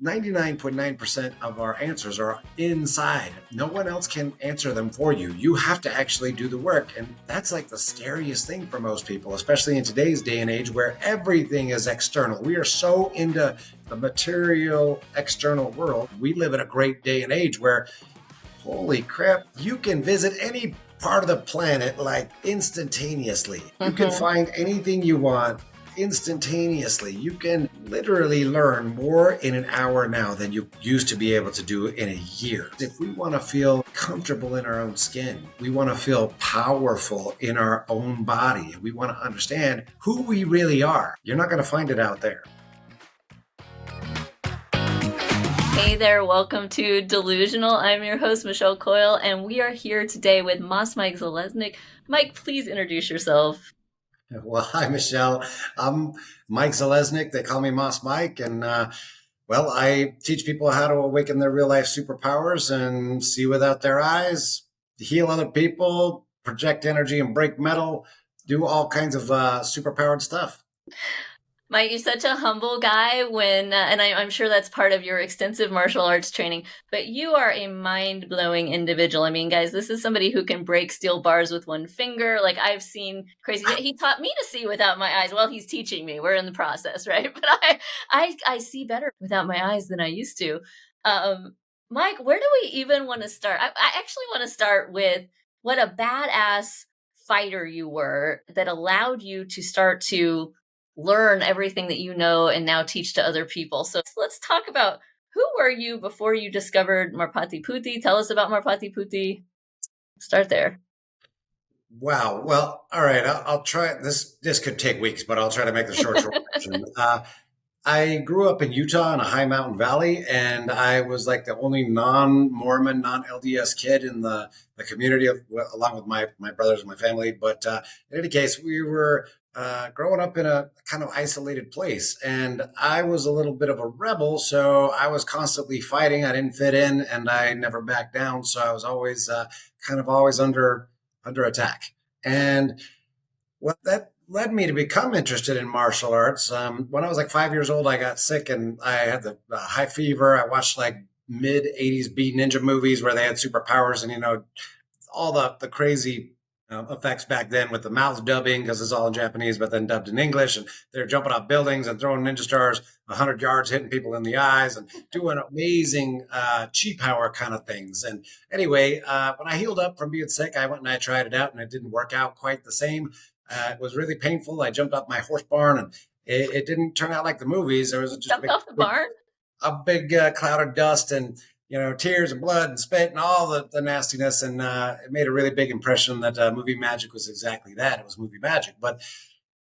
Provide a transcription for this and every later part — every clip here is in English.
99.9% of our answers are inside. No one else can answer them for you. You have to actually do the work. And that's like the scariest thing for most people, especially in today's day and age where everything is external. We are so into the material external world. We live in a great day and age where, holy crap, you can visit any part of the planet like instantaneously. You can find anything you want instantaneously. You can literally learn more in an hour now than you used to be able to do in a year. If we want to feel comfortable in our own skin, we want to feel powerful in our own body, we want to understand who we really are, you're not going to find it out there. Hey there, welcome to Delusional. I'm your host, Michelle Coyle, and we are here today with Mas Mike Zeleznick. Mike, please introduce yourself. Well, hi, Michelle. I'm Mike Zeleznick. They call me Mas Mike. And, I teach people how to awaken their real life superpowers and see without their eyes, heal other people, project energy and break metal, do all kinds of superpowered stuff. Mike, you're such a humble guy and I'm sure that's part of your extensive martial arts training, but you are a mind-blowing individual. I mean, guys, this is somebody who can break steel bars with one finger. Like, I've seen crazy. He taught me to see without my eyes. Well, he's teaching me. We're in the process, right? But I see better without my eyes than I used to. Mike, where do we even want to start? I actually want to start with what a badass fighter you were that allowed you to start to learn everything that you know and now teach to other people. So let's talk about, who were you before you discovered Merpati Putih? Tell us about Merpati Putih. Start there. Wow. Well, all right. I'll try this. This could take weeks, but I'll try to make the short version. I grew up in Utah in a high mountain valley, and I was like the only non-Mormon, non-LDS kid in the community, along with my brothers and my family. But in any case, we were growing up in a kind of isolated place, and I was a little bit of a rebel, so I was constantly fighting. I didn't fit in, and I never backed down, so I was always always under attack. And what that led me to become interested in martial arts. When I was like 5 years old, I got sick and I had the high fever. I watched like mid 80s B ninja movies where they had superpowers and, all the crazy effects back then with the mouth dubbing, because it's all in Japanese, but then dubbed in English. And they're jumping off buildings and throwing ninja stars 100 yards, hitting people in the eyes and doing amazing chi power kind of things. And anyway, when I healed up from being sick, I went and I tried it out, and it didn't work out quite the same. It was really painful. I jumped off my horse barn, and it didn't turn out like the movies. There was just off the barn? A big cloud of dust and tears and blood and spit and all the nastiness. And it made a really big impression that movie magic was exactly that. It was movie magic. But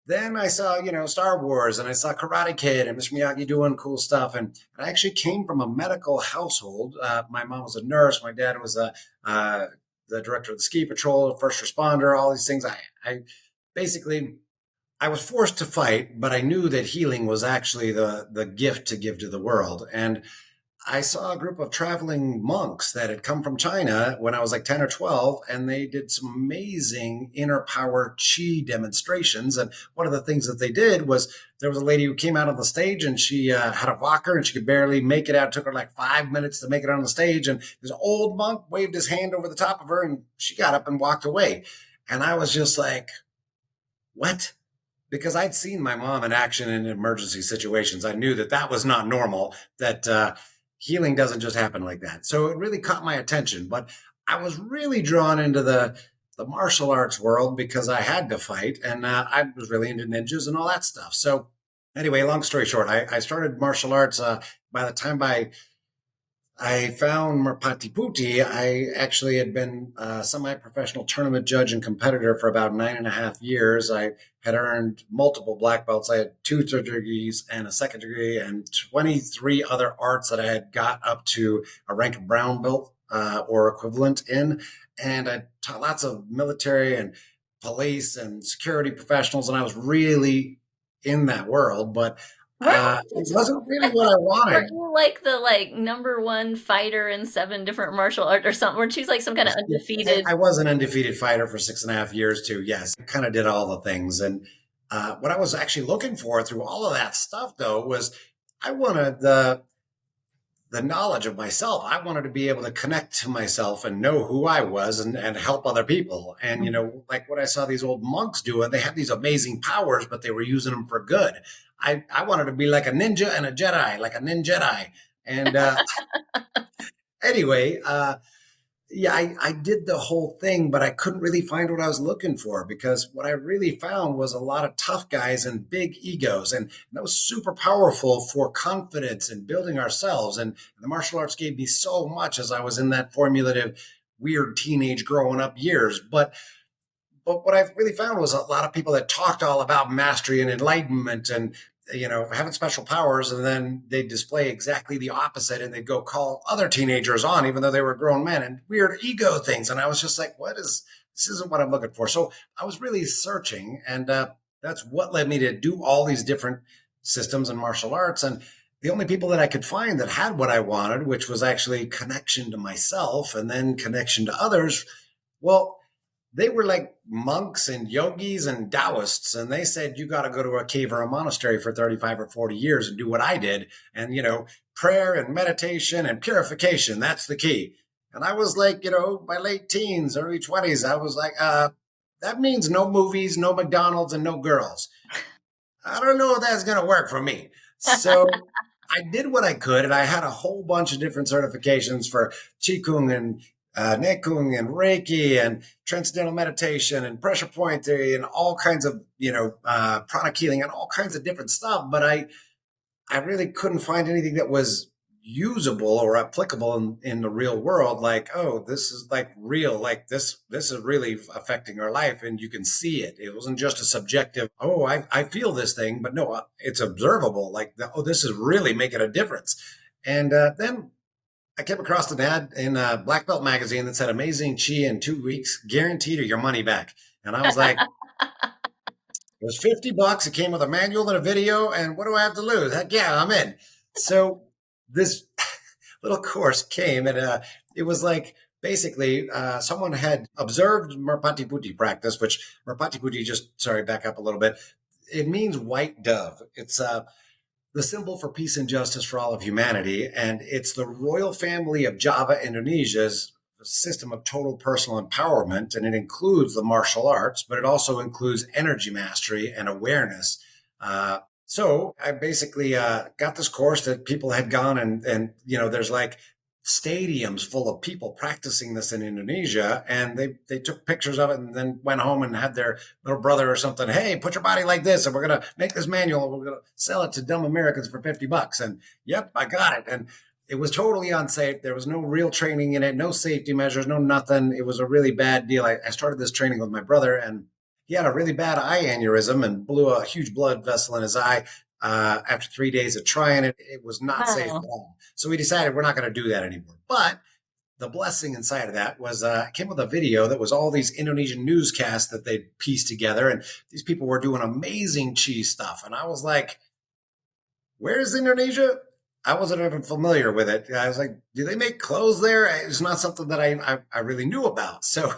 then I saw, Star Wars, and I saw Karate Kid and Mr. Miyagi doing cool stuff. And I actually came from a medical household. My mom was a nurse. My dad was the director of the ski patrol, a first responder, all these things. Basically, I was forced to fight, but I knew that healing was actually the gift to give to the world. And I saw a group of traveling monks that had come from China when I was like 10 or 12, and they did some amazing inner power chi demonstrations. And one of the things that they did was, there was a lady who came out on the stage, and she had a walker and she could barely make it out. It took her like 5 minutes to make it on the stage. And this old monk waved his hand over the top of her, and she got up and walked away. And I was just like, what? Because I'd seen my mom in action in emergency situations. I knew that was not normal, that healing doesn't just happen like that. So it really caught my attention. But I was really drawn into the martial arts world because I had to fight, and I was really into ninjas and all that stuff. So anyway, long story short, I started martial arts. By the time I found Merpati Putih, I actually had been a semi-professional tournament judge and competitor for about 9.5 years. I had earned multiple black belts. I had 2 third degrees and a second degree, and 23 other arts that I had got up to a rank of brown belt or equivalent in. And I taught lots of military and police and security professionals, and I was really in that world. But it wasn't really what I wanted. Were you like the number one fighter in 7 different martial arts or something? Weren't you like some kind of undefeated? I was an undefeated fighter for 6.5 years too. Yes, I kind of did all the things. And what I was actually looking for through all of that stuff, though, was I wanted the the knowledge of myself. I wanted to be able to connect to myself and know who I was and help other people. And, like what I saw these old monks doing, they had these amazing powers, but they were using them for good. I wanted to be like a ninja and a Jedi, like a ninja. And anyway, yeah, I did the whole thing, but I couldn't really find what I was looking for, because what I really found was a lot of tough guys and big egos. And that was super powerful for confidence and building ourselves. And the martial arts gave me so much as I was in that formulative, weird teenage growing up years. But what I really found was a lot of people that talked all about mastery and enlightenment and having special powers, and then they display exactly the opposite, and they go call other teenagers on, even though they were grown men, and weird ego things. And I was just like, this isn't what I'm looking for. So I was really searching, and that's what led me to do all these different systems and martial arts. And the only people that I could find that had what I wanted, which was actually connection to myself and then connection to others, well, they were like monks and yogis and Taoists. And they said, you got to go to a cave or a monastery for 35 or 40 years and do what I did. And, prayer and meditation and purification, that's the key. And I was like, my late teens, early 20s, I was like, that means no movies, no McDonald's, and no girls. I don't know if that's going to work for me. So I did what I could, and I had a whole bunch of different certifications for Qigong and Nekung and Reiki and transcendental meditation and pressure point theory and all kinds of, pranic healing and all kinds of different stuff. But I really couldn't find anything that was usable or applicable in the real world. Like, oh, this is like real, like this is really affecting our life, and you can see it. It wasn't just a subjective, oh, I feel this thing, but no, it's observable. Like, oh, this is really making a difference. And then I came across an ad in Black Belt magazine that said amazing chi in 2 weeks, guaranteed, or your money back. And I was like, it was $50. It came with a manual and a video. And what do I have to lose? Heck yeah, I'm in. So this little course came, and it was like, basically, someone had observed Merpati Putih practice, which Merpati Putih, back up a little bit. It means white dove. It's the symbol for peace and justice for all of humanity. And it's the royal family of Java, Indonesia's system of total personal empowerment. And it includes the martial arts, but it also includes energy mastery and awareness. So I basically got this course that people had gone and there's like stadiums full of people practicing this in Indonesia, and they took pictures of it and then went home and had their little brother or something, hey, put your body like this, and we're going to make this manual, and we're going to sell it to dumb Americans for $50. And yep, I got it. And it was totally unsafe. There was no real training in it, no safety measures, no nothing. It was a really bad deal. I started this training with my brother, and he had a really bad eye aneurysm and blew a huge blood vessel in his eye. After 3 days of trying it, it was not safe at all. So we decided we're not going to do that anymore. But the blessing inside of that was it came with a video that was all these Indonesian newscasts that they pieced together. And these people were doing amazing chi stuff. And I was like, where's Indonesia? I wasn't even familiar with it. I was like, do they make clothes there? It's not something that I really knew about. So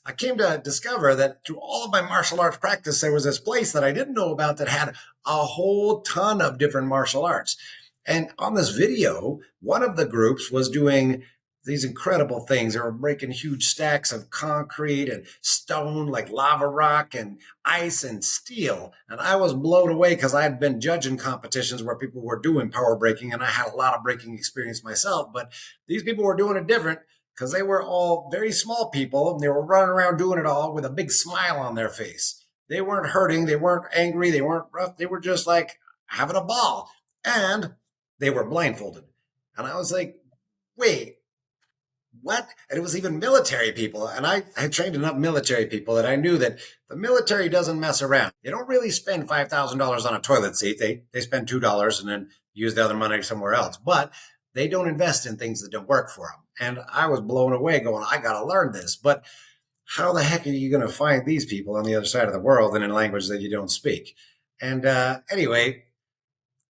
I came to discover that through all of my martial arts practice, there was this place that I didn't know about that had a whole ton of different martial arts. And on this video, one of the groups was doing these incredible things. They were breaking huge stacks of concrete and stone, like lava rock and ice and steel. And I was blown away because I had been judging competitions where people were doing power breaking, and I had a lot of breaking experience myself. But these people were doing it different because they were all very small people, and they were running around doing it all with a big smile on their face. They weren't hurting. They weren't angry. They weren't rough. They were just like having a ball. And they were blindfolded. And I was like, wait, what? And it was even military people. And I trained enough military people that I knew that the military doesn't mess around. They don't really spend $5,000 on a toilet seat. They spend $2 and then use the other money somewhere else. But they don't invest in things that don't work for them. And I was blown away going, I got to learn this. But how the heck are you going to find these people on the other side of the world and in a language that you don't speak? And anyway,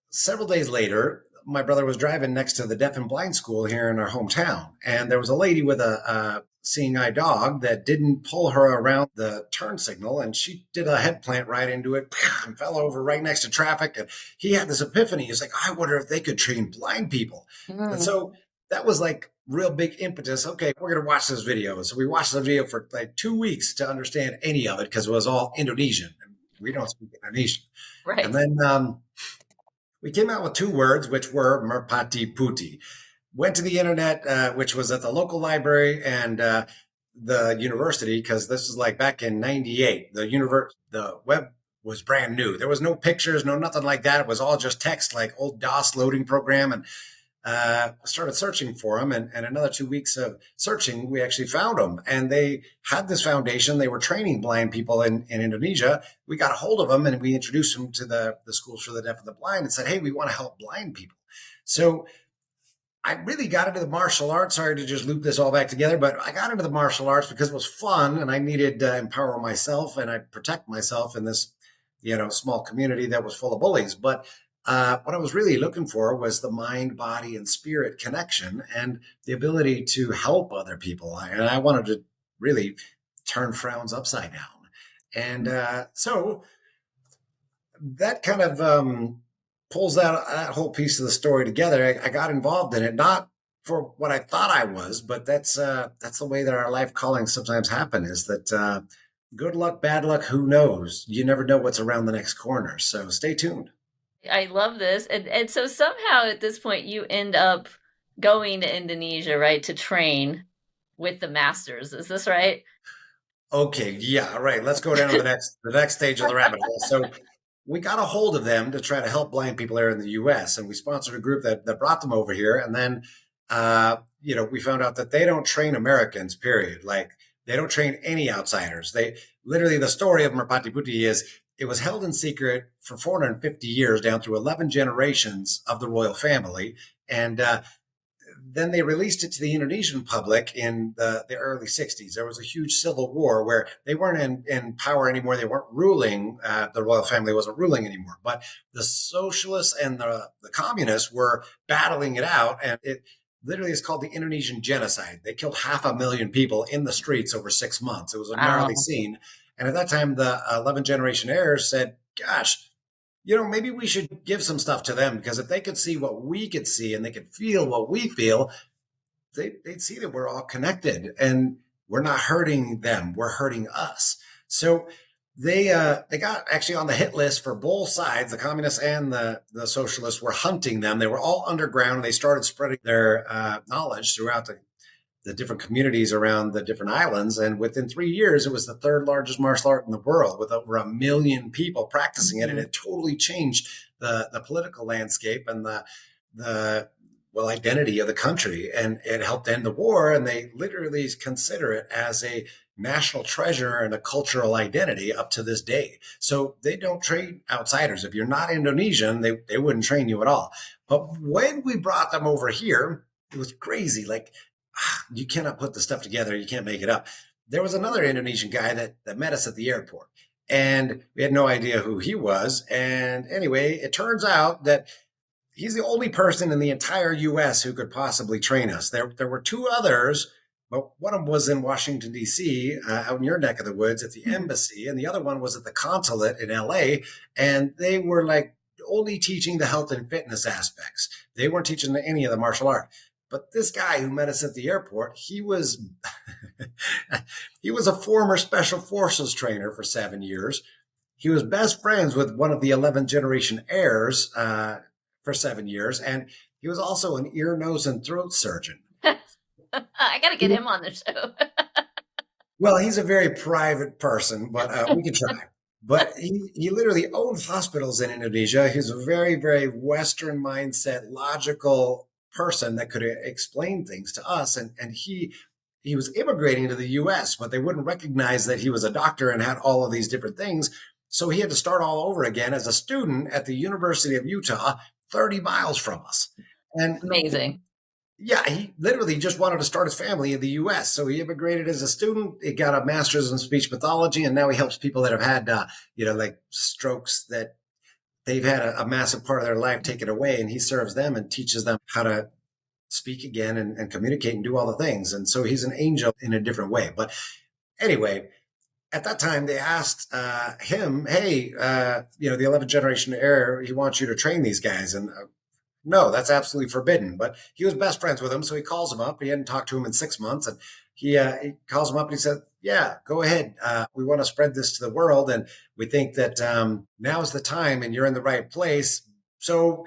several days later, my brother was driving next to the deaf and blind school here in our hometown, and there was a lady with a seeing eye dog that didn't pull her around the turn signal, and she did a head plant right into it and fell over right next to traffic. And he had this epiphany. He's like, I wonder if they could train blind people. And Mm. so that was like real big impetus. Okay, we're going to watch this video. So we watched the video for like 2 weeks to understand any of it because it was all Indonesian. And we don't speak Indonesian. And Right. then we came out with 2 words, which were Merpati Putih. Went to the internet, which was at the local library and the university, because this was like back in '98. The web was brand new. There was no pictures, no nothing like that. It was all just text, like old DOS loading program, and started searching for them. And another 2 weeks of searching, we actually found them. And they had this foundation. They were training blind people in Indonesia. We got a hold of them and we introduced them to the schools for the deaf and the blind and said, hey, we want to help blind people. So I really got into the martial arts. Sorry to just loop this all back together, but I got into the martial arts because it was fun and I needed to empower myself and I protect myself in this, small community that was full of bullies. But what I was really looking for was the mind, body, and spirit connection and the ability to help other people. And I wanted to really turn frowns upside down. And so that kind of pulls that whole piece of the story together. I got involved in it, not for what I thought I was, but that's the way that our life callings sometimes happen. Is that good luck, bad luck? Who knows? You never know what's around the next corner. So stay tuned. I love this. And so somehow at this point you end up going to Indonesia, right, to train with the masters. Is this right? Okay, yeah, right. Let's go down to the next stage of the rabbit hole. So we got a hold of them to try to help blind people here in the U.S. and we sponsored a group that brought them over here. And then, we found out that they don't train Americans. Period. Like they don't train any outsiders. They literally the story of Merpati Putih is it was held in secret for 450 years, down through 11 generations of the royal family, and then they released it to the Indonesian public in the early 60s. There was a huge civil war where they weren't in power anymore. They weren't ruling. The royal family wasn't ruling anymore. But the socialists and the communists were battling it out. And it literally is called the Indonesian genocide. They killed 500,000 people in the streets over 6 months. It was a gnarly Wow. scene. And at that time, the 11 generation heirs said, gosh, maybe we should give some stuff to them because if they could see what we could see and they could feel what we feel, they'd see that we're all connected and we're not hurting them. We're hurting us. So they got actually on the hit list for both sides. The communists and the socialists were hunting them. They were all underground and they started spreading their knowledge throughout the different communities around the different islands. And within 3 years, it was the third largest martial art in the world with over 1 million people practicing it. And Mhm. it totally changed the political landscape and the identity of the country. And it helped end the war. And they literally consider it as a national treasure and a cultural identity up to this day. So they don't train outsiders. If you're not Indonesian, they wouldn't train you at all. But when we brought them over here, it was crazy. Like, you cannot put the stuff together. You can't make it up. There was another Indonesian guy that met us at the airport and we had no idea who he was. And anyway, it turns out that he's the only person in the entire U.S. who could possibly train us. There were 2 others, but one of them was in Washington, D.C., out in your neck of the woods at the embassy. And the other one was at the consulate in L.A. And they were like only teaching the health and fitness aspects. They weren't teaching any of the martial art. But this guy who met us at the airport, he was he was a former special forces trainer for 7 years. He was best friends with one of the 11th generation heirs for 7 years, and he was also an ear, nose, and throat surgeon. I got to get him on the show. Well, he's a very private person, but we could try. But he literally owned hospitals in Indonesia. He's a very, very Western mindset, logical person that could explain things to us. And he was immigrating to the US, but they wouldn't recognize that he was a doctor and had all of these different things. So he had to start all over again as a student at the University of Utah, 30 miles from us. And Amazing. yeah, he literally just wanted to start his family in the U.S. So he immigrated as a student. He got a master's in speech pathology, and now he helps people that have had, like strokes that they've had a massive part of their life taken away, and he serves them and teaches them how to speak again and communicate and do all the things. And so he's an angel in a different way. But anyway, at that time, they asked him, "Hey, the 11th generation heir, he wants you to train these guys." And no, that's absolutely forbidden. But he was best friends with him, so he calls him up. He hadn't talked to him in 6 months, and he calls him up and he said, "Yeah, go ahead. We want to spread this to the world, and we think that now's the time, and you're in the right place. So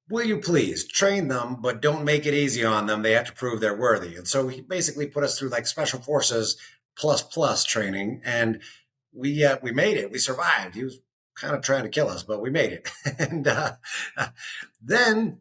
will you please train them, but don't make it easy on them. They have to prove they're worthy." And so he basically put us through like special forces plus training, and we made it. We survived. He was kind of trying to kill us, but we made it. And then,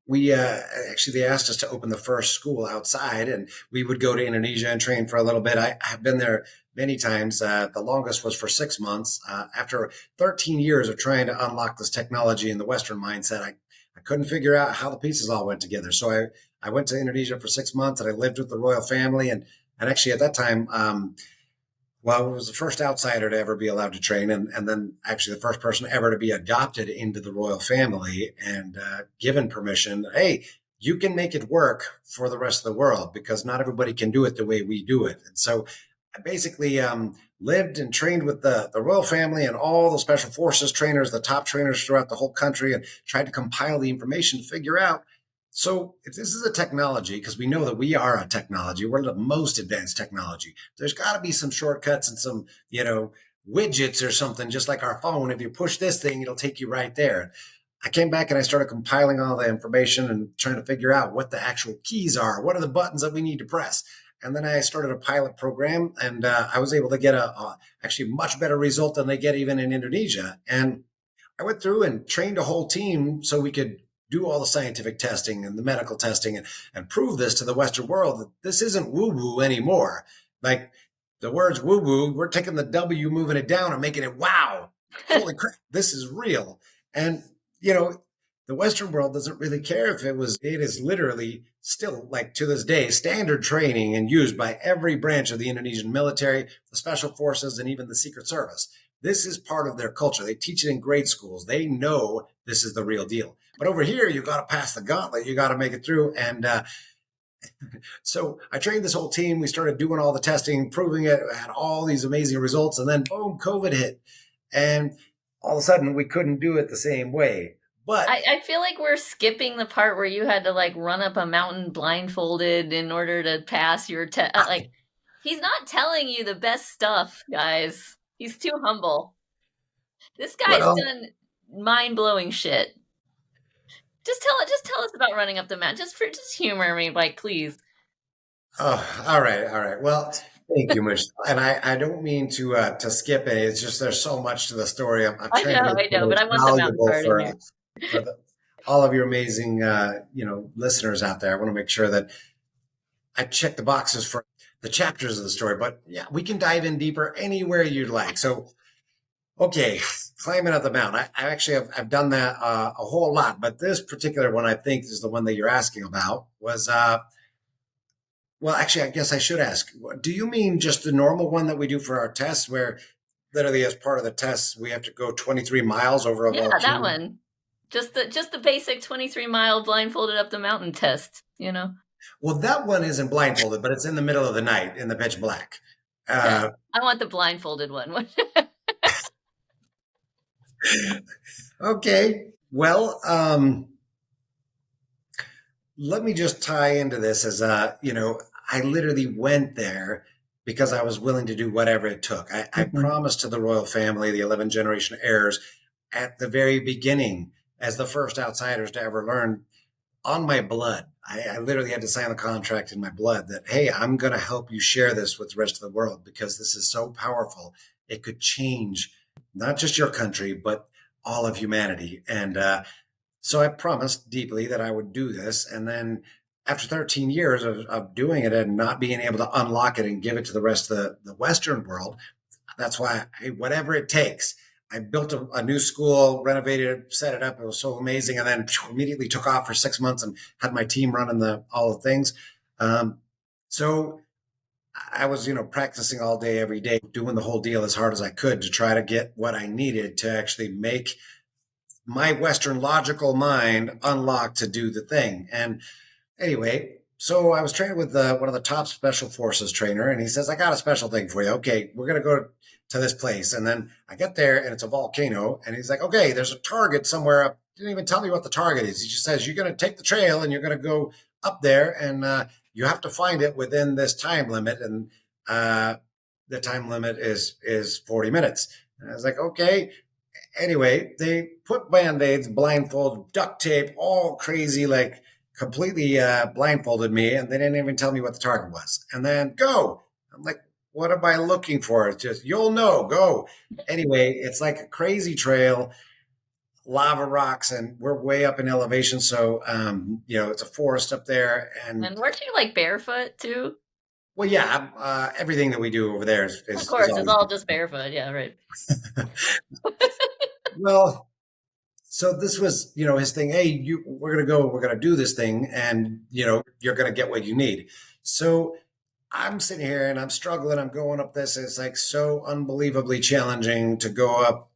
we actually they asked us to open the first school outside, and we would go to Indonesia and train for a little bit. I've been there many times. The longest was for 6 months. After 13 years of trying to unlock this technology in the Western mindset, I couldn't figure out how the pieces all went together. So I went to Indonesia for 6 months, and I lived with the royal family. And actually at that time, I was the first outsider to ever be allowed to train, and then actually the first person ever to be adopted into the royal family and given permission. Hey, you can make it work for the rest of the world, because not everybody can do it the way we do it. And so I basically lived and trained with the royal family and all the special forces trainers, the top trainers throughout the whole country, and tried to compile the information to figure out. So if this is a technology, because we know that we are a technology, we're the most advanced technology, there's got to be some shortcuts and some, widgets or something, just like our phone. If you push this thing, it'll take you right there. I came back and I started compiling all the information and trying to figure out what the actual keys are. What are the buttons that we need to press? And then I started a pilot program, and I was able to get a actually much better result than they get even in Indonesia. And I went through and trained a whole team so we could do all the scientific testing and the medical testing and prove this to the Western world that this isn't woo-woo anymore. Like the words woo-woo, we're taking the W, moving it down and making it wow. Holy crap, this is real. And, the Western world doesn't really care if it is literally still, like to this day, standard training and used by every branch of the Indonesian military, the special forces, and even the Secret Service. This is part of their culture. They teach it in grade schools. They know this is the real deal. But over here, you got to pass the gauntlet. You got to make it through. And so I trained this whole team. We started doing all the testing, proving it, had all these amazing results. And then, boom, COVID hit. And all of a sudden, we couldn't do it the same way. But I feel like we're skipping the part where you had to like run up a mountain blindfolded in order to pass your test. Like, he's not telling you the best stuff, guys. He's too humble. This guy's done mind-blowing shit. Just tell us about running up the mountain. Just humor me, like, please. Oh, all right. Well, thank you, Michelle. And I don't mean to skip it. It's just there's so much to the story. I'm I trying to make know, but I want the mountain part in there. For all of your amazing listeners out there. I want to make sure that I check the boxes for the chapters of the story. But yeah, we can dive in deeper anywhere you'd like. So, okay, climbing up the mountain. I actually I've done that a whole lot, but this particular one I think is the one that you're asking about was. Well, actually, I guess I should ask, do you mean just the normal one that we do for our tests, where literally as part of the tests, we have to go 23 miles over a volcano? Yeah, that one. Just the basic 23-mile blindfolded up the mountain test, Well, that one isn't blindfolded, but it's in the middle of the night in the pitch black. I want the blindfolded one. Okay. Well, let me just tie into this as, I literally went there because I was willing to do whatever it took. I promised to the royal family, the 11th generation heirs, at the very beginning, as the first outsiders to ever learn, on my blood. I literally had to sign the contract in my blood that, hey, I'm going to help you share this with the rest of the world, because this is so powerful. It could change not just your country, but all of humanity. And so I promised deeply that I would do this. And then after 13 years of doing it and not being able to unlock it and give it to the rest of the Western world, that's why whatever it takes. I built a new school, renovated it, set it up. It was so amazing. And then immediately took off for 6 months and had my team running all the things. So I was, practicing all day, every day, doing the whole deal as hard as I could to try to get what I needed to actually make my Western logical mind unlock to do the thing. And anyway, so I was training with one of the top special forces trainer, and he says, I got a special thing for you. Okay, we're going to go to this place. And then I get there, and it's a volcano. And he's like, okay, there's a target somewhere up. He didn't even tell me what the target is. He just says, you're going to take the trail, and you're going to go up there, and you have to find it within this time limit. And the time limit is 40 minutes. And I was like, okay. Anyway, they put band-aids, blindfold, duct tape, all crazy, like completely blindfolded me, and they didn't even tell me what the target was. And then go. I'm like, what am I looking for? It's just, you'll know, go. Anyway, it's like a crazy trail, lava rocks, and we're way up in elevation. So, it's a forest up there. And weren't you like barefoot too? Well, yeah, everything that we do over there Of course, is it's always. all just barefoot. Yeah, right. Well, so this was, his thing. Hey, we're going to go, we're going to do this thing, and, you're going to get what you need. So I'm sitting here and I'm struggling. I'm going up this. It's like so unbelievably challenging to go up,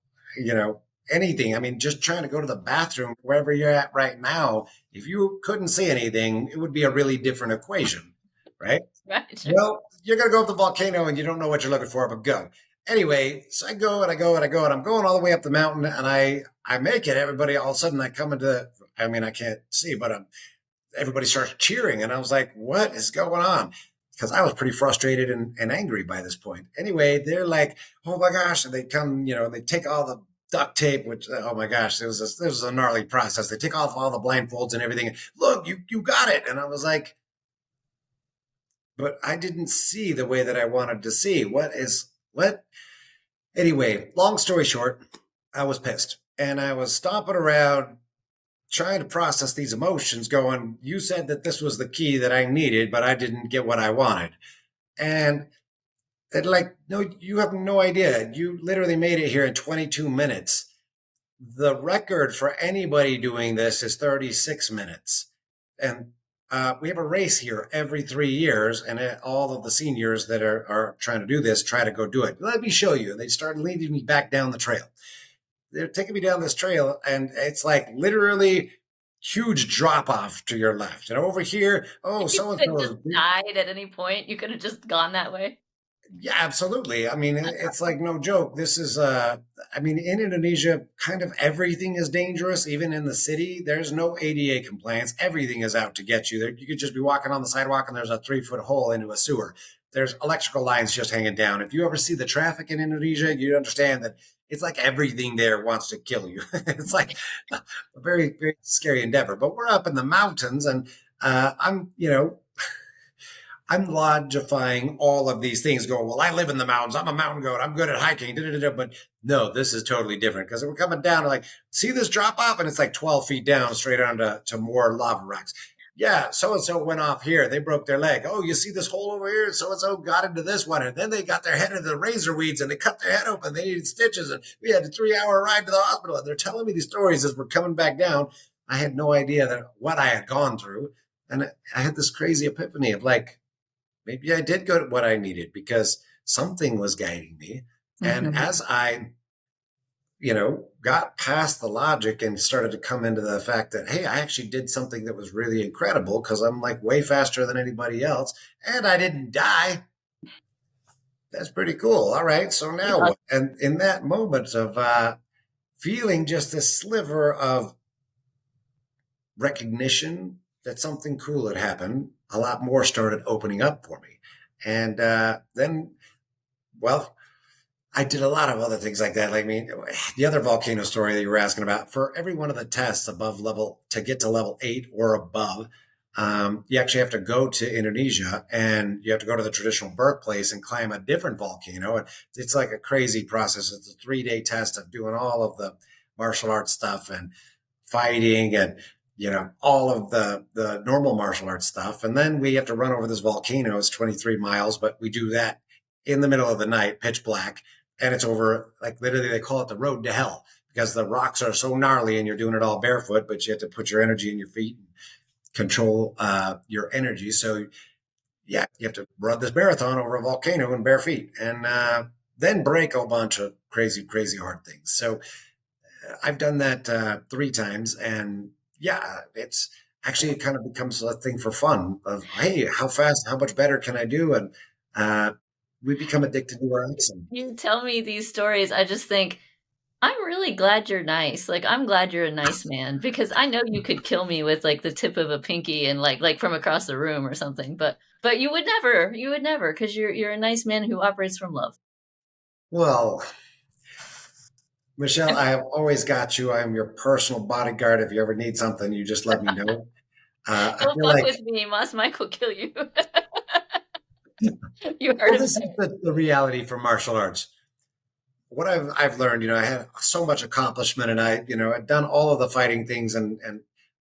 anything. I mean, just trying to go to the bathroom, wherever you're at right now, if you couldn't see anything, it would be a really different equation, right? Right. Sure. Well, you're going to go up the volcano and you don't know what you're looking for, but go. Anyway, so I go and I go and I go and I'm going all the way up the mountain and I make it. Everybody, all of a sudden I come I mean, I can't see, but everybody starts cheering. And I was like, what is going on? Because I was pretty frustrated and angry by this point. Anyway, they're like, oh my gosh. And they come, they take all the duct tape, which, oh my gosh, it was a gnarly process. They take off all the blindfolds and everything. Look, you got it. And I was like, but I didn't see the way that I wanted to see. What? Anyway, long story short, I was pissed and I was stomping around trying to process these emotions going, you said that this was the key that I needed, but I didn't get what I wanted. And they're like, no, you have no idea. You literally made it here in 22 minutes. The record for anybody doing this is 36 minutes. And we have a race here every 3 years, and all of the seniors that are trying to do this try to go do it. Let me show you. And they started leading me back down the trail. They're taking me down this trail, and it's like literally huge drop off to your left. And over here, You so and could have so. just died at any point. You could have just gone that way. Yeah, absolutely. I mean, it's like no joke. This is, in Indonesia, kind of everything is dangerous, even in the city. There's no ADA compliance. Everything is out to get you. You could just be walking on the sidewalk and there's a 3-foot hole into a sewer. There's electrical lines just hanging down. If you ever see the traffic in Indonesia, you understand that it's like everything there wants to kill you. It's like a very, very scary endeavor. But we're up in the mountains and I'm logifying all of these things going, well, I live in the mountains. I'm a mountain goat. I'm good at hiking. But no, this is totally different because we're coming down like, see this drop off? And it's like 12 feet down straight on to more lava rocks. Yeah, so-and-so went off here. They broke their leg. Oh, you see this hole over here? So-and-so got into this one. And then they got their head into the razor weeds and they cut their head open. They needed stitches. And we had a 3-hour ride to the hospital. And they're telling me these stories as we're coming back down. I had no idea what I had gone through. And I had this crazy epiphany of like, maybe I did go to what I needed because something was guiding me. And as I, got past the logic and started to come into the fact that, hey, I actually did something that was really incredible because I'm like way faster than anybody else and I didn't die. That's pretty cool. All right. So now what? And in that moment of feeling just a sliver of recognition that something cool had happened, a lot more started opening up for me. And then, well, I did a lot of other things like that. Like, the other volcano story that you were asking about, for every one of the tests above level, to get to level 8 or above, you actually have to go to Indonesia and you have to go to the traditional birthplace and climb a different volcano. And it's like a crazy process. It's a 3-day test of doing all of the martial arts stuff and fighting and all of the normal martial arts stuff. And then we have to run over this volcano. It's 23 miles, but we do that in the middle of the night, pitch black. And it's over, like literally they call it the road to hell because the rocks are so gnarly and you're doing it all barefoot, but you have to put your energy in your feet and control your energy. So, yeah, you have to run this marathon over a volcano in bare feet and then break a bunch of crazy, crazy hard things. So I've done that 3 times, and yeah, it's actually it kind of becomes a thing for fun of hey, how fast, how much better can I do? And uh, we become addicted to our accent. You tell me these stories, I just think, I'm really glad you're nice. Like, I'm glad you're a nice man because I know you could kill me with like the tip of a pinky and like from across the room or something, but you would never, because you're a nice man who operates from love. Well, Michelle, I have always got you. I am your personal bodyguard. If you ever need something, you just let me know. I Don't feel fuck like, with me, Mas Mike will kill you. You heard well, him this say is it. the reality for martial arts. What I've learned, I had so much accomplishment, and I'd done all of the fighting things and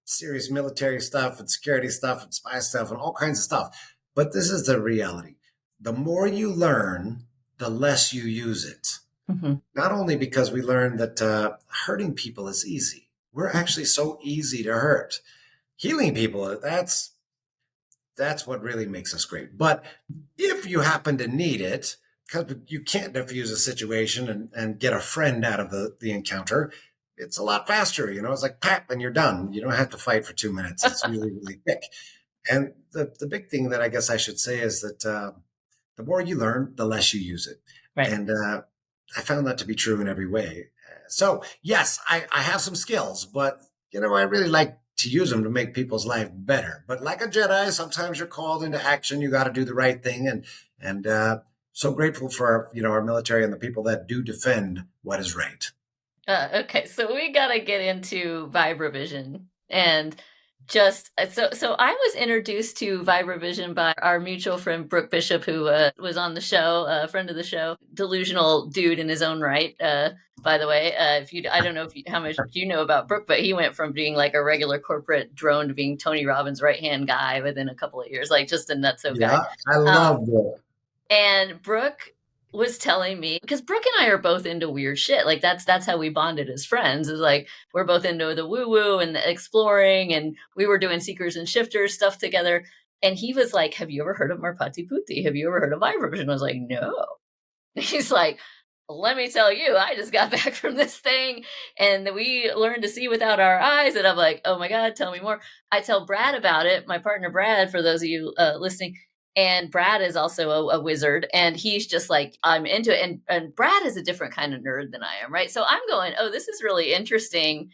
serious military stuff and security stuff and spy stuff and all kinds of stuff. But this is the reality. The more you learn, the less you use it. Mhm. Not only because we learned that hurting people is easy. We're actually so easy to hurt. Healing people, that's what really makes us great. But if you happen to need it, because you can't diffuse a situation and get a friend out of the encounter, it's a lot faster. It's like pap and you're done. You don't have to fight for 2 minutes. It's really, really quick. And the big thing that I guess I should say is that the more you learn, the less you use it. Right. And I found that to be true in every way. So, yes, I have some skills, but, I really like to use them to make people's life better. But like a Jedi, sometimes you're called into action. You got to do the right thing. And so grateful for, our military and the people that do defend what is right. Okay, so we gotta get into Vibravision and just so I was introduced to Vibravision by our mutual friend Brooke Bishop, who was on the show, a friend of the show, delusional dude in his own right. By the way, if you, I don't know how much you know about Brooke, but he went from being like a regular corporate drone to being Tony Robbins' right hand guy within a couple of years, like just a nutso guy. Yeah, I Um, love that. and Brooke was telling me, because Brooke and I are both into weird shit. Like that's how we bonded as friends. Is like we're both into the woo woo and the exploring, and we were doing seekers and shifters stuff together. And he was like, "Have you ever heard of Merpati Putih? Have you ever heard of Vibravision?" I was like, "No." He's like, let me tell you, I just got back from this thing and we learned to see without our eyes. And I'm like, oh my God, tell me more. I tell Brad about it, my partner Brad, for those of you listening. And Brad is also a wizard, and he's just like, I'm into it. And Brad is a different kind of nerd than I am, right? So I'm going, oh, this is really interesting.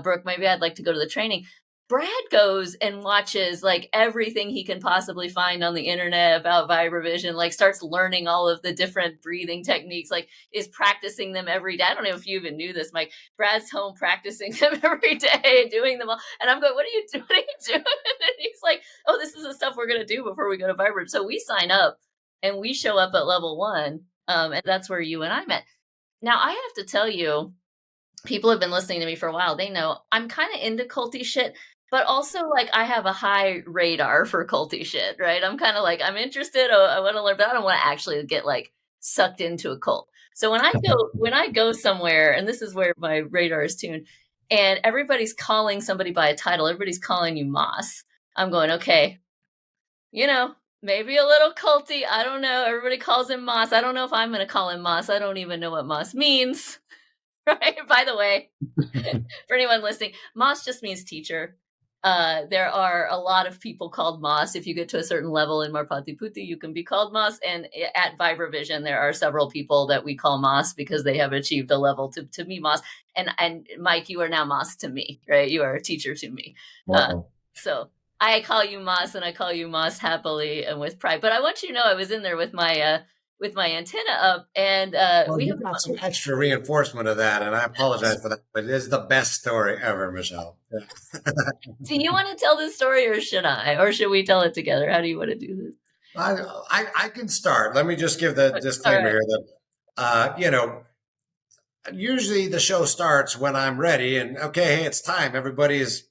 Brooke, maybe I'd like to go to the training. Brad goes and watches like everything he can possibly find on the internet about Vibravision, like starts learning all of the different breathing techniques, like is practicing them every day. I don't know if you even knew this, Mike. Brad's home practicing them every day, doing them all. And I'm going, what are you doing? What are you doing? And he's like, oh, this is the stuff we're going to do before we go to Vibravision. So we sign up and we show up at level 1. And that's where you and I met. Now, I have to tell you, people have been listening to me for a while. They know I'm kind of into culty shit, but also like I have a high radar for culty shit, right? I'm kind of like, I'm interested. I want to learn, but I don't want to actually get like sucked into a cult. So when I go somewhere, and this is where my radar is tuned, and everybody's calling somebody by a title, everybody's calling you Moss. I'm going, okay, maybe a little culty. I don't know. Everybody calls him Moss. I don't know if I'm going to call him Moss. I don't even know what Moss means. Right. By the way, for anyone listening, Moss just means teacher. There are a lot of people called Moss. If you get to a certain level in Merpati Putih, you can be called Moss. And at Vibravision, there are several people that we call Moss because they have achieved a level to me Moss. And Mike, you are now Moss to me, right? You are a teacher to me. Wow. So I call you Moss, and I call you Moss happily and with pride. But I want you to know I was in there with my antenna up, and Well, we you have. got some extra reinforcement of that, and I apologize for that, but it is the best story ever, Michelle. Do you want to tell this story, or should I? Or should we tell it together? How do you want to do this? I can start. Let me just give the All disclaimer right. here that, usually the show starts when I'm ready and okay, hey, it's time. Everybody is,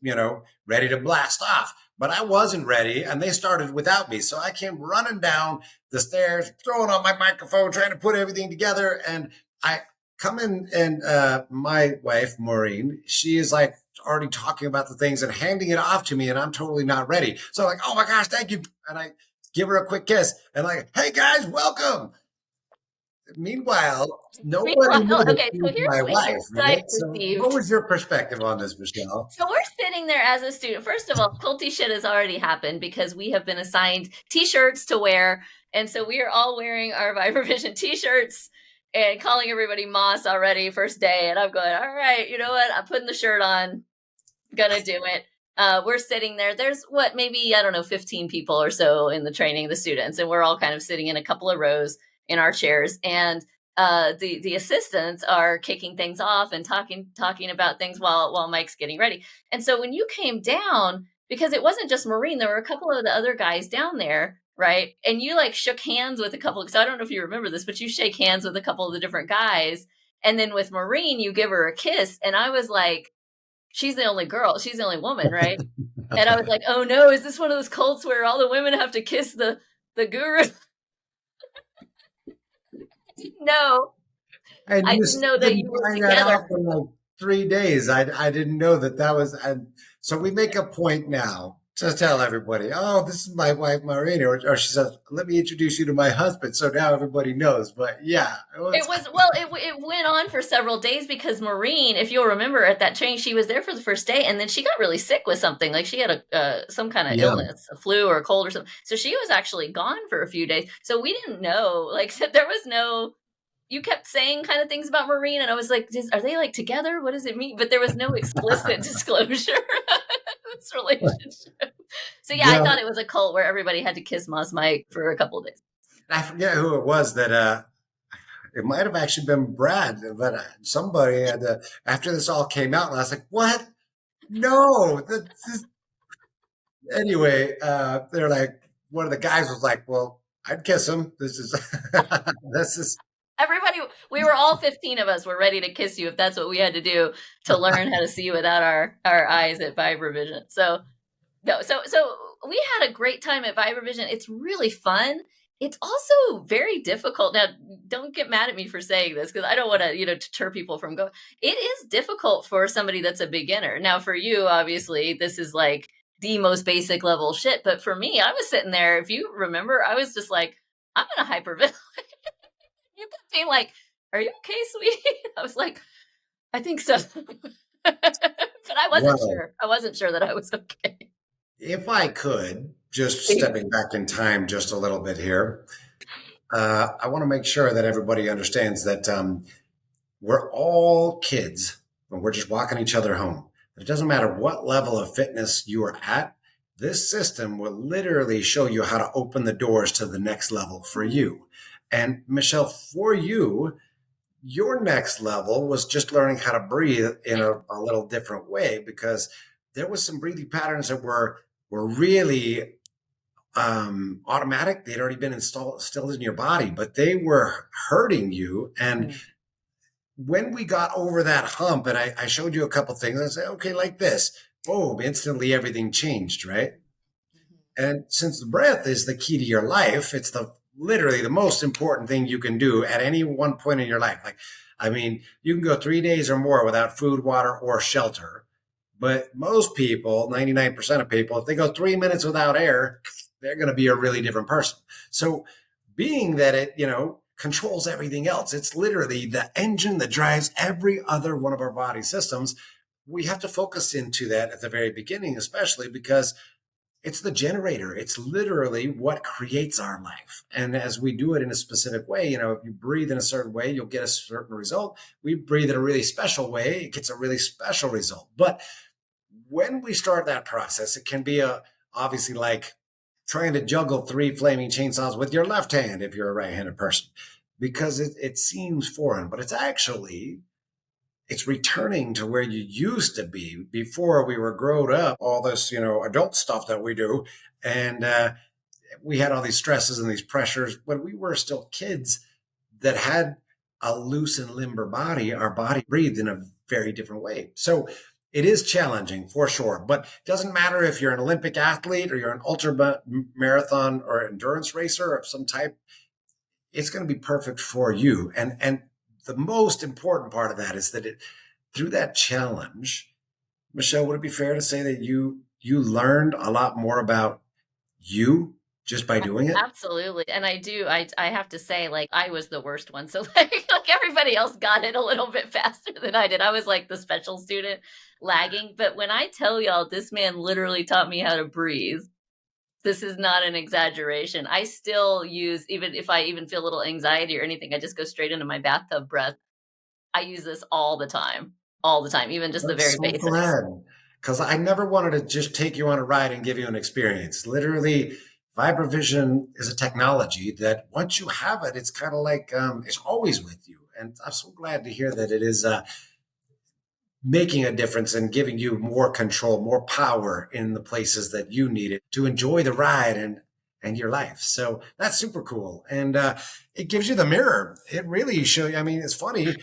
ready to blast off. But I wasn't ready and they started without me. So I came running down the stairs, throwing on my microphone, trying to put everything together. And I come in and my wife, Maureen, she is like already talking about the things and handing it off to me and I'm totally not ready. So I'm like, oh my gosh, thank you. And I give her a quick kiss, and like, hey guys, welcome. Meanwhile, nobody knew Meanwhile, that okay, she so was here's my what you wife, guys right? So, what perceived. was your perspective on this, Michelle? So we're sitting there as a student. First of all, culty shit has already happened because we have been assigned t-shirts to wear. And so we are all wearing our Vibravision t-shirts and calling everybody Moss already first day. And I'm going, all right, you know what? I'm putting the shirt on, gonna do it. We're sitting there. There's what, maybe, I don't know, 15 people or so in the training, the students, and we're all kind of sitting in a couple of rows in our chairs. And the assistants are kicking things off and talking about things while Mike's getting ready. And so when you came down, because it wasn't just Maureen, there were a couple of the other guys down there, right? And you like shook hands with a couple, because I don't know if you remember this, but you shake hands with a couple of the different guys. And then with Maureen, you give her a kiss. And I was like, she's the only girl, she's the only woman, right? And I was like, oh no, is this one of those cults where all the women have to kiss the guru? No, And I you didn't know that didn't you were find that together. out for like 3 days. I didn't know that was. So we make a point now to tell everybody, oh, this is my wife, Marina. Or she says, let me introduce you to my husband. So now everybody knows. But yeah, It was, well, it went on for several days because Maureen, if you'll remember at that training, she was there for the first day and then she got really sick with something. Like she had some kind of yeah. illness, a flu or a cold or something. So she was actually gone for a few days. So we didn't know, like there was no, you kept saying kind of things about Maureen, and I was like, are they like together? What does it mean? But there was no explicit disclosure of this relationship. So yeah, I Yeah. thought it was a cult where everybody had to kiss Mas Mike for a couple of days. I forget who it was that it might have actually been Brad, but somebody had after this all came out, and I was like, what? No. Anyway, they're like, one of the guys was like, well, I'd kiss him. This is, this is, Everybody, we were all 15 of us were ready to kiss you if that's what we had to do to learn how to see without our eyes at Vibravision. So no, so we had a great time at Vibravision. It's really fun. It's also very difficult. Now, don't get mad at me for saying this because I don't want to, deter people from going. It is difficult for somebody that's a beginner. Now, for you, obviously, this is like the most basic level shit. But for me, I was sitting there. If you remember, I was just like, I'm gonna hyperventilate. You kept being like, "Are you okay, sweetie?" I was like, "I think so," but I wasn't well, sure. I wasn't sure that I was okay. if I could, just stepping back in time just a little bit here, I want to make sure that everybody understands that we're all kids and we're just walking each other home. It doesn't matter what level of fitness you are at. This system will literally show you how to open the doors to the next level for you. And Michelle, for you, your next level was just learning how to breathe in a little different way because there was some breathing patterns that were really automatic. They'd already been instilled in your body, but they were hurting you. And when we got over that hump, and I showed you a couple things, I said, okay, like this, boom, instantly everything changed, right? And since the breath is the key to your life, it's literally the most important thing you can do at any one point in your life. Like, I mean, you can go 3 days or more without food, water, or shelter. But most people, 99% of people, if they go 3 minutes without air, they're going to be a really different person. So being that it, controls everything else, it's literally the engine that drives every other one of our body systems. We have to focus into that at the very beginning, especially because it's the generator. It's literally what creates our life. And as we do it in a specific way, if you breathe in a certain way, you'll get a certain result. We breathe in a really special way, it gets a really special result. But when we start that process, it can be obviously like trying to juggle 3 flaming chainsaws with your left hand if you're a right-handed person, because it seems foreign, but it's returning to where you used to be before we were grown up, all this, adult stuff that we do. And we had all these stresses and these pressures when we were still kids that had a loose and limber body. Our body breathed in a very different way. So it is challenging for sure, but it doesn't matter if you're an Olympic athlete or you're an ultra marathon or endurance racer of some type, it's going to be perfect for you. And the most important part of that is that through that challenge, Michelle, would it be fair to say that you learned a lot more about you just by doing it? Absolutely. And I have to say, like, I was the worst one. So like everybody else got it a little bit faster than I did. I was like the special student lagging. But when I tell y'all this man literally taught me how to breathe, this is not an exaggeration. I still use, even if I even feel a little anxiety or anything, I just go straight into my bathtub breath. I use this all the time, even just the I'm very so basics. glad because I never wanted to just take you on a ride and give you an experience. Literally, Vibravision is a technology that once you have it, it's kind of like it's always with you. And I'm so glad to hear that it is making a difference and giving you more control, more power in the places that you need it to enjoy the ride and your life. So that's super cool. And it gives you the mirror. It really shows you. I mean, it's funny.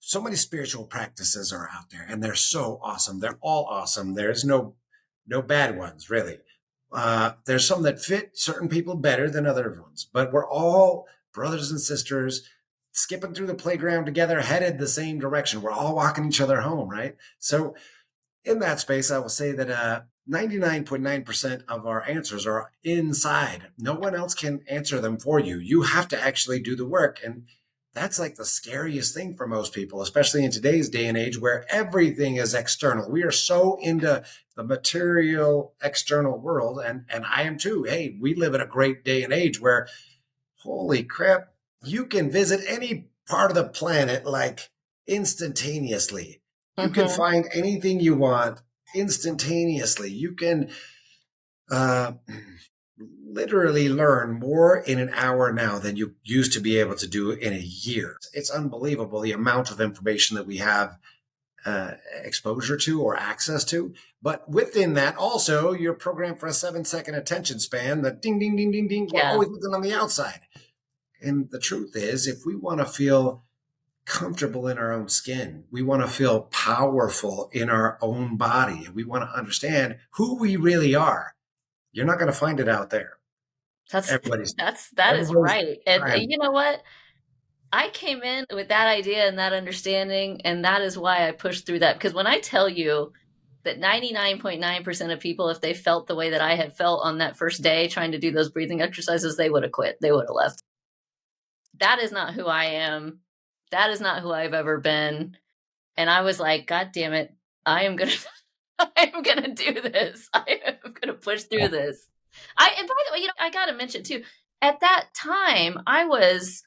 So many spiritual practices are out there and they're so awesome. They're all awesome. There's no bad ones, really. There's some that fit certain people better than other ones, but we're all brothers and sisters skipping through the playground together, headed the same direction. We're all walking each other home, right? So, in that space, I will say that 99.9% of our answers are inside. No one else can answer them for you. You have to actually do the work. And that's like the scariest thing for most people, especially in today's day and age where everything is external. We are so into the material external world. And I am too. Hey, we live in a great day and age where, holy crap, you can visit any part of the planet like instantaneously. You can Hmm. find anything you want instantaneously. You can uh, literally learn more in an hour now than you used to be able to do in a year. It's unbelievable the amount of information that we have exposure to or access to. But within that, also, you're programmed for a 7-second attention span. The ding, ding, ding, ding, ding. We're Yeah. always looking on the outside. And the truth is, if we want to feel comfortable in our own skin, we want to feel powerful in our own body, and we want to understand who we really are, you're not going to find it out there. That's Everybody's that is everybody's right. And trying. you know what? I came in with that idea and that understanding, and that is why I pushed through that. Because when I tell you that 99.9% of people, if they felt the way that I had felt on that first day trying to do those breathing exercises, they would have quit. They would have left. That is not who I am. That is not who I've ever been. And I was like, God damn it. I am gonna I am gonna do this. I am gonna push through this. And by the way, I gotta mention too, at that time I was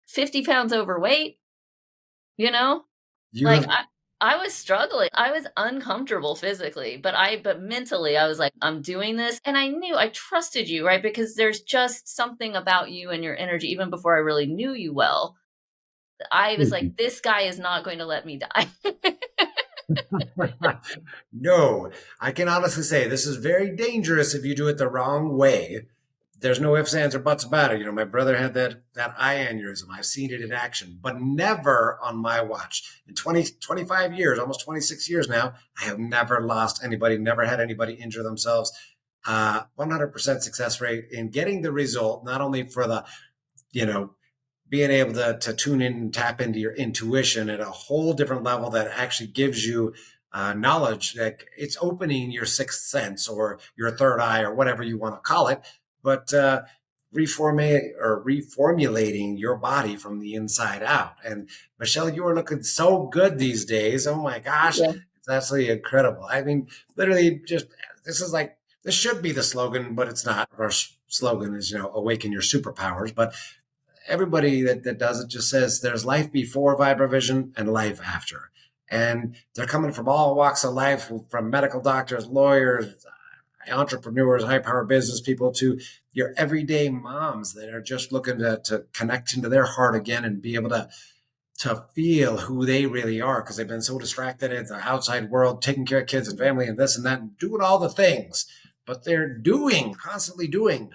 50 pounds overweight, you know? You Like have I was struggling. I was uncomfortable physically, but mentally I was like, I'm doing this. And I trusted you, right? Because there's just something about you and your energy, even before I really knew you well. I was like, this guy is not going to let me die. no. I can honestly say this is very dangerous if you do it the wrong way. There's no ifs, ands, or buts about it. My brother had that eye aneurysm. I've seen it in action, but never on my watch. In 25 years, almost 26 years now, I have never lost anybody, never had anybody injure themselves. 100% success rate in getting the result, not only for the, you know, being able to tune in and tap into your intuition at a whole different level that actually gives you knowledge that it's opening your sixth sense or your third eye or whatever you want to call it, but reformulating your body from the inside out. And Michelle, you are looking so good these days. Oh my gosh, Yeah. it's absolutely incredible. I mean, literally, just this is like this should be the slogan, but it's not. Our slogan is, awaken your superpowers. But everybody that does it just says there's life before Vibravision and life after. And they're coming from all walks of life, from medical doctors, lawyers, entrepreneurs, high power business people to your everyday moms that are just looking to connect into their heart again and be able to feel who they really are because they've been so distracted in the outside world, taking care of kids and family and this and that, and doing all the things. But they're constantly doing.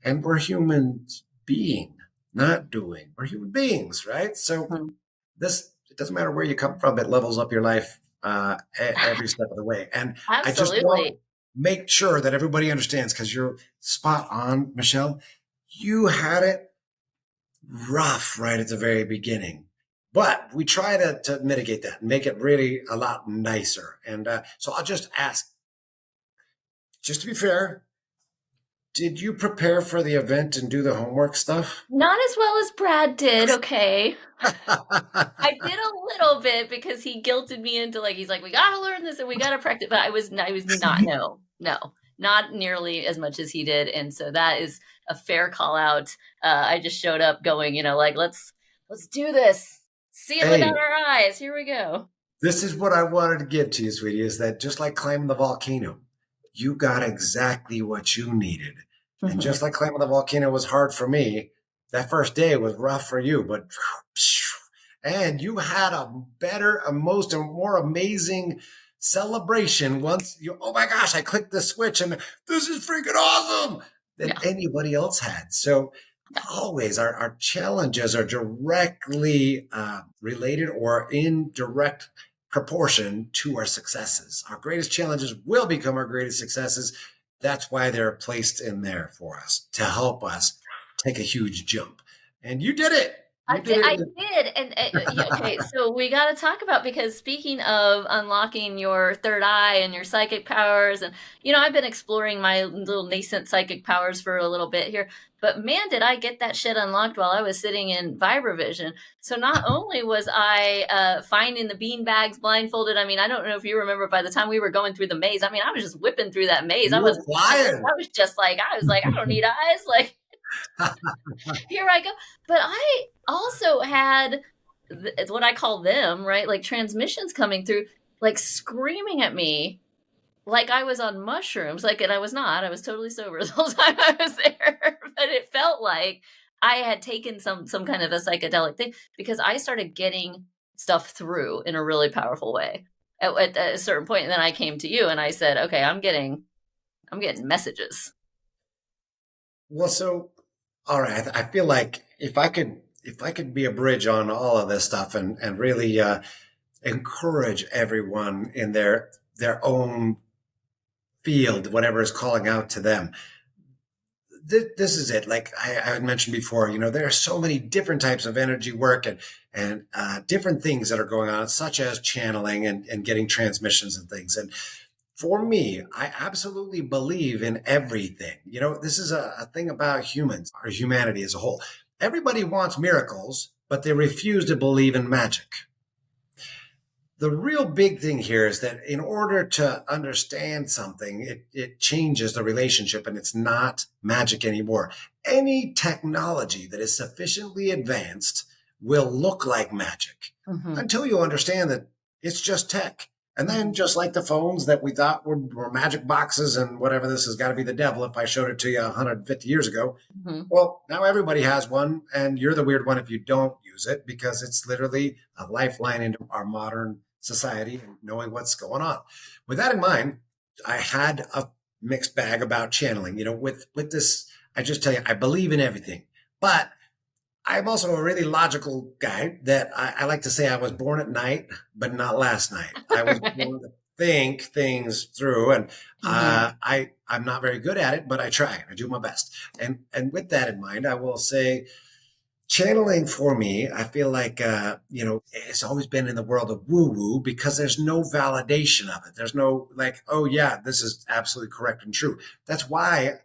And we're human being, not doing. We're human beings, right? So Mhm. it doesn't matter where you come from, it levels up your life every step of the way. And I just want to Absolutely. make sure that everybody understands because you're spot on, Michelle. You had it rough right at the very beginning. But we try to mitigate that, make it really a lot nicer. And so I'll just ask, just to be fair, Did you prepare for the event and do the homework stuff? Not as well as Brad did, okay. I did a little bit because he guilted me into like he's like we gotta learn this and we gotta practice, but I was not not nearly as much as he did, and so that is a fair call out. I just showed up going, like let's do this, see it without Hey, our eyes. Here we go. this is what I wanted to give to you, sweetie, is that just like climbing the volcano, you got exactly what you needed. And Mhm. just like climbing the volcano was hard for me, that first day was rough for you, but and you had a better, a most, a more amazing celebration once you, oh my gosh, I clicked the switch and this is freaking awesome than Yeah, anybody else had. So yeah. always our challenges are directly related or in direct proportion to our successes. Our greatest challenges will become our greatest successes. That's why they're placed in there for us to help us take a huge jump. And you did it. You did I it. did, and yeah, okay. So we got to talk about because speaking of unlocking your third eye and your psychic powers, and I've been exploring my little nascent psychic powers for a little bit here. But man, did I get that shit unlocked while I was sitting in Vibravision. So not only was I finding the bean bags blindfolded. I mean, I don't know if you remember by the time we were going through the maze. I mean, I was just whipping through that maze. I You were wasn't taking notes. flying. I was just like, I don't need eyes. Like here I go. But I also had it's what I call them, right? Like transmissions coming through, like screaming at me like I was on mushrooms. Like, and I was not. I was totally sober the whole time I was there. But it felt like I had taken some kind of a psychedelic thing because I started getting stuff through in a really powerful way at a certain point. And then I came to you and I said, okay, I'm getting messages. Well, so all right. I feel like if I could be a bridge on all of this stuff and really encourage everyone in their own field, whatever is calling out to them. This is it. Like I had mentioned before, there are so many different types of energy work and different things that are going on, such as channeling and getting transmissions and things. And for me, I absolutely believe in everything. This is a thing about humans or humanity as a whole. Everybody wants miracles, but they refuse to believe in magic. The real big thing here is that in order to understand something, it changes the relationship and it's not magic anymore. Any technology that is sufficiently advanced will look like magic Hmm. until you understand that it's just tech. And then, Hmm. just like the phones that we thought were magic boxes and whatever, this has got to be the devil if I showed it to you 150 years ago. Hmm. Well, now everybody has one, and you're the weird one if you don't use it because it's literally a lifeline into our modern society and knowing what's going on. With that in mind, I had a mixed bag about channeling. With this, I just tell you, I believe in everything, but I'm also a really logical guy that I like to say I was born at night, but not last night. I was born to think things through, and Hmm. I'm not very good at it, but I try. I do my best. And with that in mind, I will say channeling for me, I feel like it's always been in the world of woo woo because there's no validation of it. There's no like, oh yeah, this is absolutely correct and true. That's why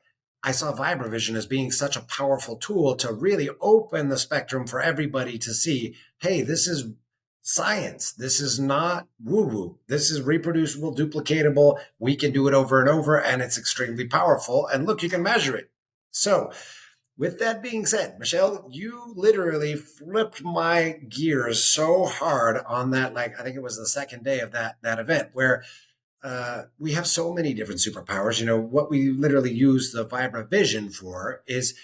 I saw Vibravision as being such a powerful tool to really open the spectrum for everybody to see, hey, this is science. This is not woo woo. This is reproducible, duplicatable. We can do it over and over, and it's extremely powerful. And look, you can measure it. So, with that being said, Michelle, you literally flipped my gears so hard on that. Like, I think it was the second day of that event where we have so many different superpowers. What we literally use the Vibravision for is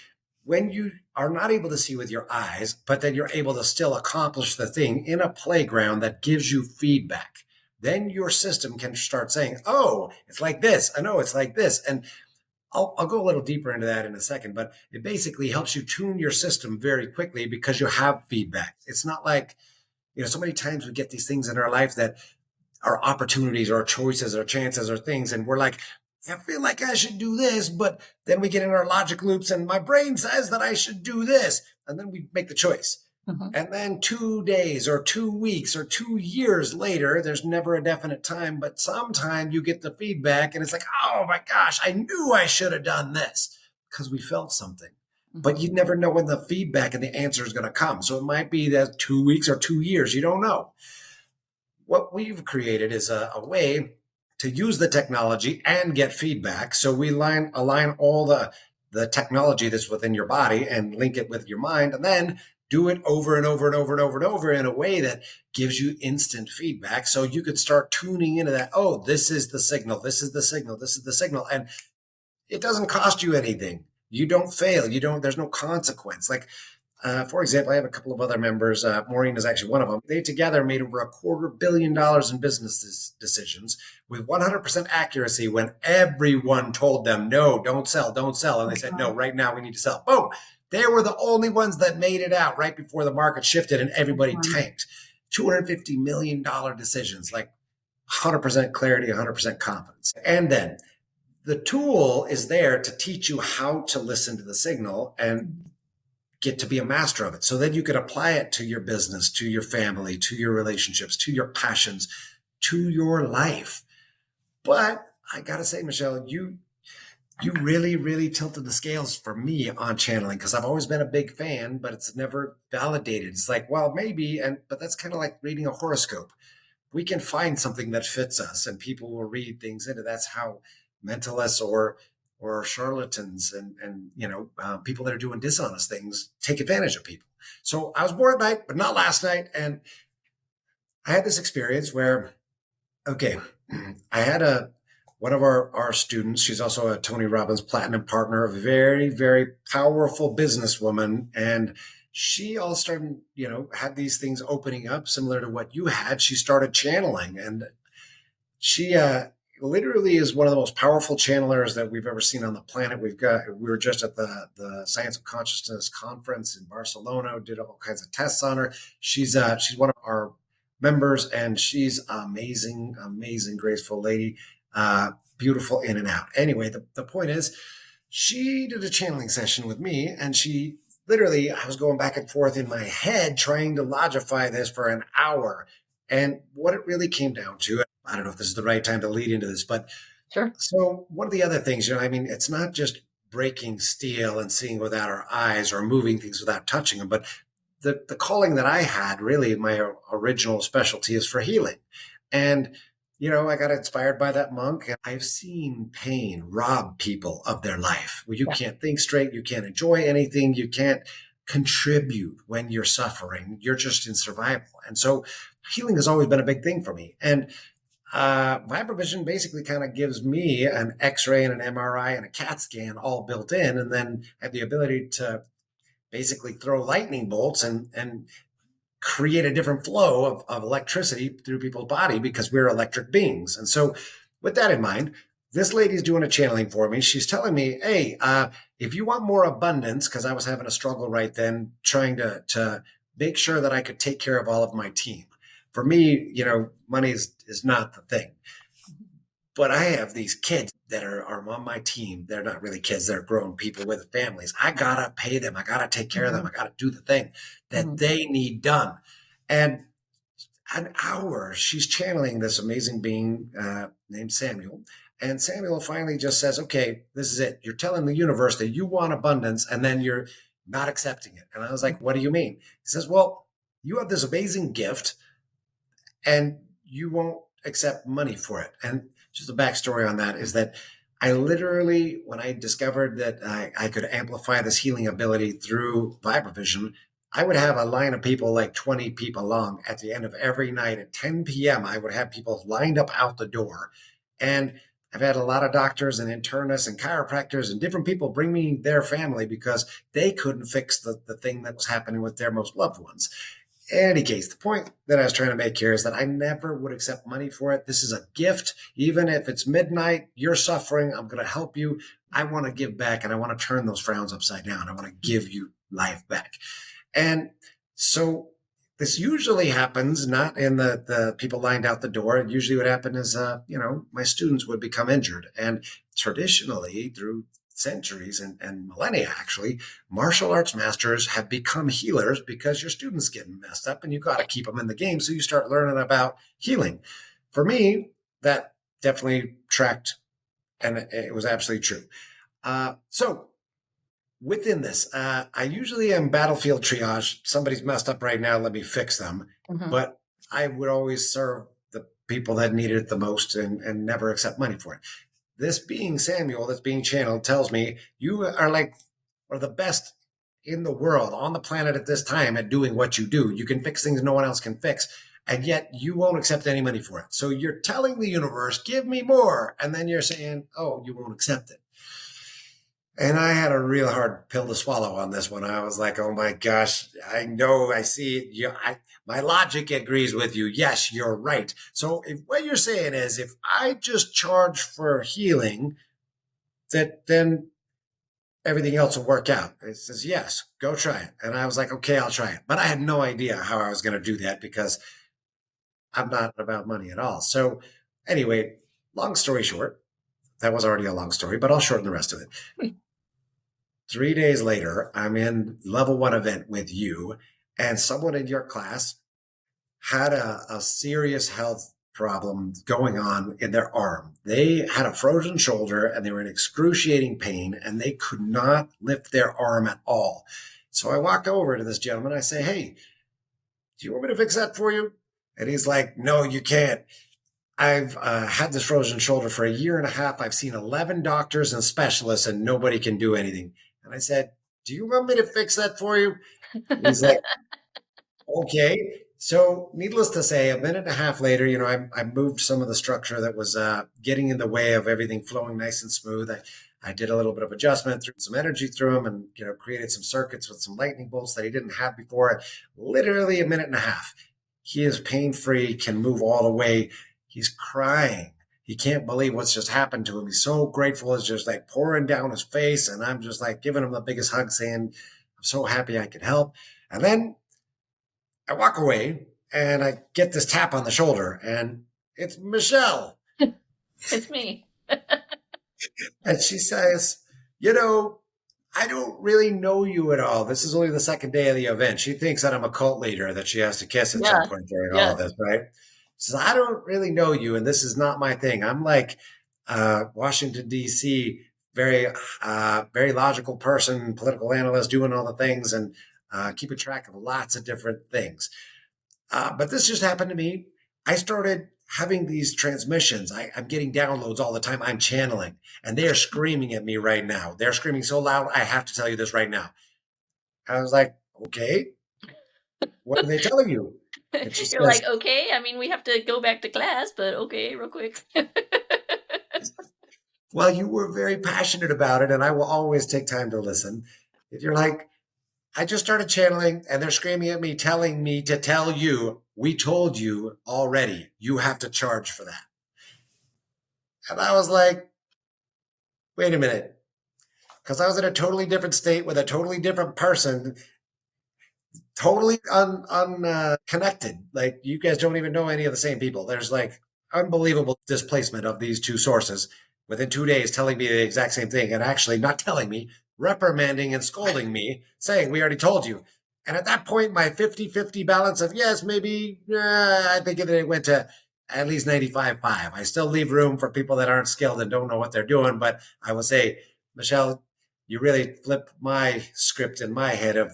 when you are not able to see with your eyes, but then you're able to still accomplish the thing in a playground that gives you feedback. Then your system can start saying, oh, it's like this. I know it's like this. And I'll go a little deeper into that in a second, but it basically helps you tune your system very quickly because you have feedback. It's not like, so many times we get these things in our life that are opportunities or choices or chances or things, and we're like, I feel like I should do this, but then we get in our logic loops and my brain says that I should do this. And then we make the choice. Hmm. And then 2 days or 2 weeks or 2 years later, there's never a definite time, but sometime you get the feedback and it's like, oh my gosh, I knew I should have done this. because we felt something. Mm-hmm. But you never know when the feedback and the answer is going to come. So it might be that 2 weeks or 2 years. You don't know. What we've created is a way to use the technology and get feedback. So we align all the technology that's within your body and link it with your mind, and then do it over and over and over and over and over in a way that gives you instant feedback. So you could start tuning into that. Oh, this is the signal. This is the signal. This is the signal. And it doesn't cost you anything. You don't fail. There's no consequence. Like, for example, I have a couple of other members. Maureen is actually one of them. They together made over $250 million in business decisions with 100% accuracy when everyone told them, no, don't sell, don't sell. And they said, no, right now we need to sell. Boom. They were the only ones that made it out right before the market shifted and everybody tanked. $250 million decisions, like 100% clarity, 100% confidence. And then the tool is there to teach you how to listen to the signal and get to be a master of it. So then you can apply it to your business, to your family, to your relationships, to your passions, to your life. But I got to say, Michelle, you really, really tilted the scales for me on channeling, because I've always been a big fan, but it's never validated. It's like, well, maybe, but that's kind of like reading a horoscope. We can find something that fits us, and people will read things into. That's how mentalists or charlatans and people that are doing dishonest things take advantage of people. So I was born at night, but not last night, and I had this experience where, okay, I had one of our students. She's also a Tony Robbins Platinum partner, a very, very powerful businesswoman, and she all started, had these things opening up similar to what you had. She started channeling, and she literally is one of the most powerful channelers that we've ever seen on the planet. We were just at the Science of Consciousness conference in Barcelona, did all kinds of tests on her. She's one of our members, and she's amazing, graceful lady, beautiful in and out. Anyway, the point is, she did a channeling session with me, and she literally, I was going back and forth in my head trying to logify this for an hour. And what it really came down to, I don't know if this is the right time to lead into this, but sure. So one of the other things, it's not just breaking steel and seeing without our eyes or moving things without touching them, but the calling that I had, really, my original specialty is for healing. And I got inspired by that monk, and I've seen pain rob people of their life. Where you can't think straight, you can't enjoy anything, you can't contribute when you're suffering. You're just in survival. And so healing has always been a big thing for me. And Vibravision basically kind of gives me an X-ray and an MRI and a CAT scan all built in, and then have the ability to basically throw lightning bolts and create a different flow of electricity through people's body, because we're electric beings. And so with that in mind, this lady's doing a channeling for me. She's telling me, hey, if you want more abundance, because I was having a struggle right then, trying to make sure that I could take care of all of my team. For me, money is not the thing. But I have these kids that are on my team. They're not really kids. They're grown people with families. I got to pay them. I got to take care of them. I got to do the thing that they need done. And an hour, she's channeling this amazing being named Samuel. And Samuel finally just says, okay, this is it. You're telling the universe that you want abundance, and then you're not accepting it. And I was like, what do you mean? He says, well, you have this amazing gift, and you won't accept money for it. And just a backstory on that is that I literally, when I discovered that I could amplify this healing ability through Vibravision, I would have a line of people, like 20 people long, at the end of every night at 10 p.m. I would have people lined up out the door. And I've had a lot of doctors and internists and chiropractors and different people bring me their family because they couldn't fix the thing that was happening with their most loved ones. In any case, the point that I was trying to make here is that I never would accept money for it. This is a gift. Even if it's midnight, you're suffering, I'm going to help you. I want to give back, and I want to turn those frowns upside down. I want to give you life back. And so this usually happens not in the people lined out the door. Usually what happened is, my students would become injured. And traditionally, through centuries and millennia, actually, martial arts masters have become healers because your students getting messed up and you got to keep them in the game. So you start learning about healing. For me, that definitely tracked, and it was absolutely true. So within this, I usually am battlefield triage. Somebody's messed up right now. Let me fix them. Mm-hmm. But I would always serve the people that needed it the most and never accept money for it. This being Samuel that's being channeled tells me you are like one of the best in the world on the planet at this time at doing what you do. You can fix things no one else can fix, and yet you won't accept any money for it. So you're telling the universe, give me more. And then you're saying, oh, you won't accept it. And I had a real hard pill to swallow on this one. I was like, oh my gosh, I know, I see it. My logic agrees with you. Yes, you're right. So if what you're saying is if I just charge for healing, that then everything else will work out. It says, yes, go try it. And I was like, okay, I'll try it. But I had no idea how I was going to do that because I'm not about money at all. So anyway, long story short, that was already a long story, but I'll shorten the rest of it. 3 days later, I'm in level 1 event with you, and someone in your class had a serious health problem going on in their arm. They had a frozen shoulder and they were in excruciating pain and they could not lift their arm at all. So I walk over to this gentleman. I say, hey, do you want me to fix that for you? And he's like, no, you can't. I've had this frozen shoulder for a year and a half. I've seen 11 doctors and specialists and nobody can do anything. And I said, do you want me to fix that for you? And he's like, okay. So, needless to say, a minute and a half later, I moved some of the structure that was getting in the way of everything flowing nice and smooth. I did a little bit of adjustment, threw some energy through him, and created some circuits with some lightning bolts that he didn't have before. Literally a minute and a half. He is pain free, can move all the way. He's crying. He can't believe what's just happened to him. He's so grateful. It's just like pouring down his face, and I'm just like giving him the biggest hug, saying, "I'm so happy I could help." And then I walk away and I get this tap on the shoulder, and it's Michelle. It's me. And she says, I don't really know you at all. This is only the second day of the event. She thinks that I'm a cult leader that she has to kiss at some Yeah. point during all Yeah. of this, right? She says, I don't really know you, and this is not my thing. I'm like Washington, D.C., very logical person, political analyst, doing all the things and keeping track of lots of different things. But this just happened to me. I started having these transmissions. I'm getting downloads all the time. I'm channeling, and they are screaming at me right now. They're screaming so loud, I have to tell you this right now. I was like, okay, what are they telling you? And she You're like, says, okay, I mean, we have to go back to class, but okay, real quick. well, you were very passionate about it, and I will always take time to listen. If you're like, I just started channeling, and they're screaming at me, telling me to tell you, we told you already, you have to charge for that. And I was like, wait a minute. Because I was in a totally different state with a totally different person, totally unconnected. Like you guys don't even know any of the same people. There's like unbelievable displacement of these two sources within 2 days, telling me the exact same thing and actually not telling me, reprimanding and scolding me, saying, we already told you. And at that point, my 50-50 balance of yes, maybe, I think it went to at least 95-5. I still leave room for people that aren't skilled and don't know what they're doing. But I will say, Michelle, you really flip my script in my head of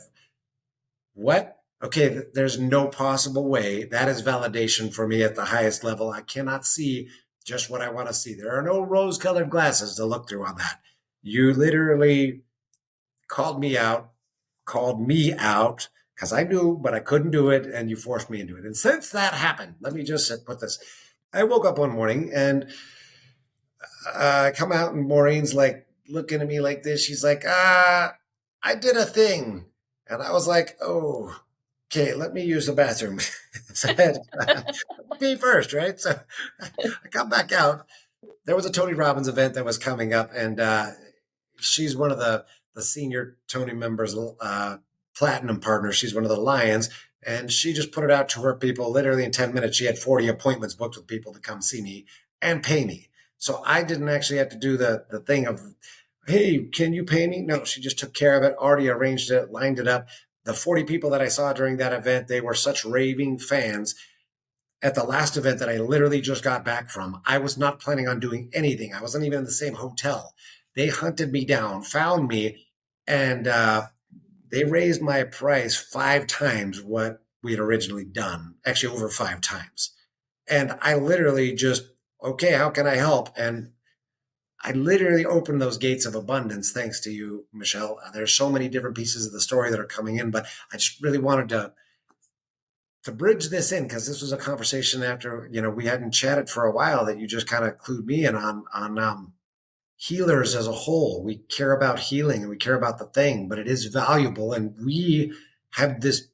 what? Okay, there's no possible way. That is validation for me at the highest level. I cannot see just what I want to see. There are no rose colored glasses to look through on that. You literally called me out because I knew, but I couldn't do it, and you forced me into it. And since that happened, let me just put this. I woke up one morning and I come out, and Maureen's like looking at me like this. She's like, I did a thing. And I was like, oh, okay, let me use the bathroom. So I had pee first, right? So I come back out. There was a Tony Robbins event that was coming up, and she's one of the senior Tony members, platinum partners. She's one of the Lions, and she just put it out to her people. Literally in 10 minutes, she had 40 appointments booked with people to come see me and pay me. So I didn't actually have to do the thing of, hey, can you pay me? No, she just took care of it, already arranged it, lined it up. The 40 people that I saw during that event, they were such raving fans. At the last event that I literally just got back from, I was not planning on doing anything. I wasn't even in the same hotel. They hunted me down, found me, And they raised my price 5 times what we had originally done, actually over 5 times. And I literally just, okay, how can I help? And I literally opened those gates of abundance thanks to you, Michelle. There's so many different pieces of the story that are coming in, but I just really wanted to bridge this in because this was a conversation after we hadn't chatted for a while that you just kind of clued me in on healers as a whole. We care about healing and we care about the thing, but it is valuable, and we have this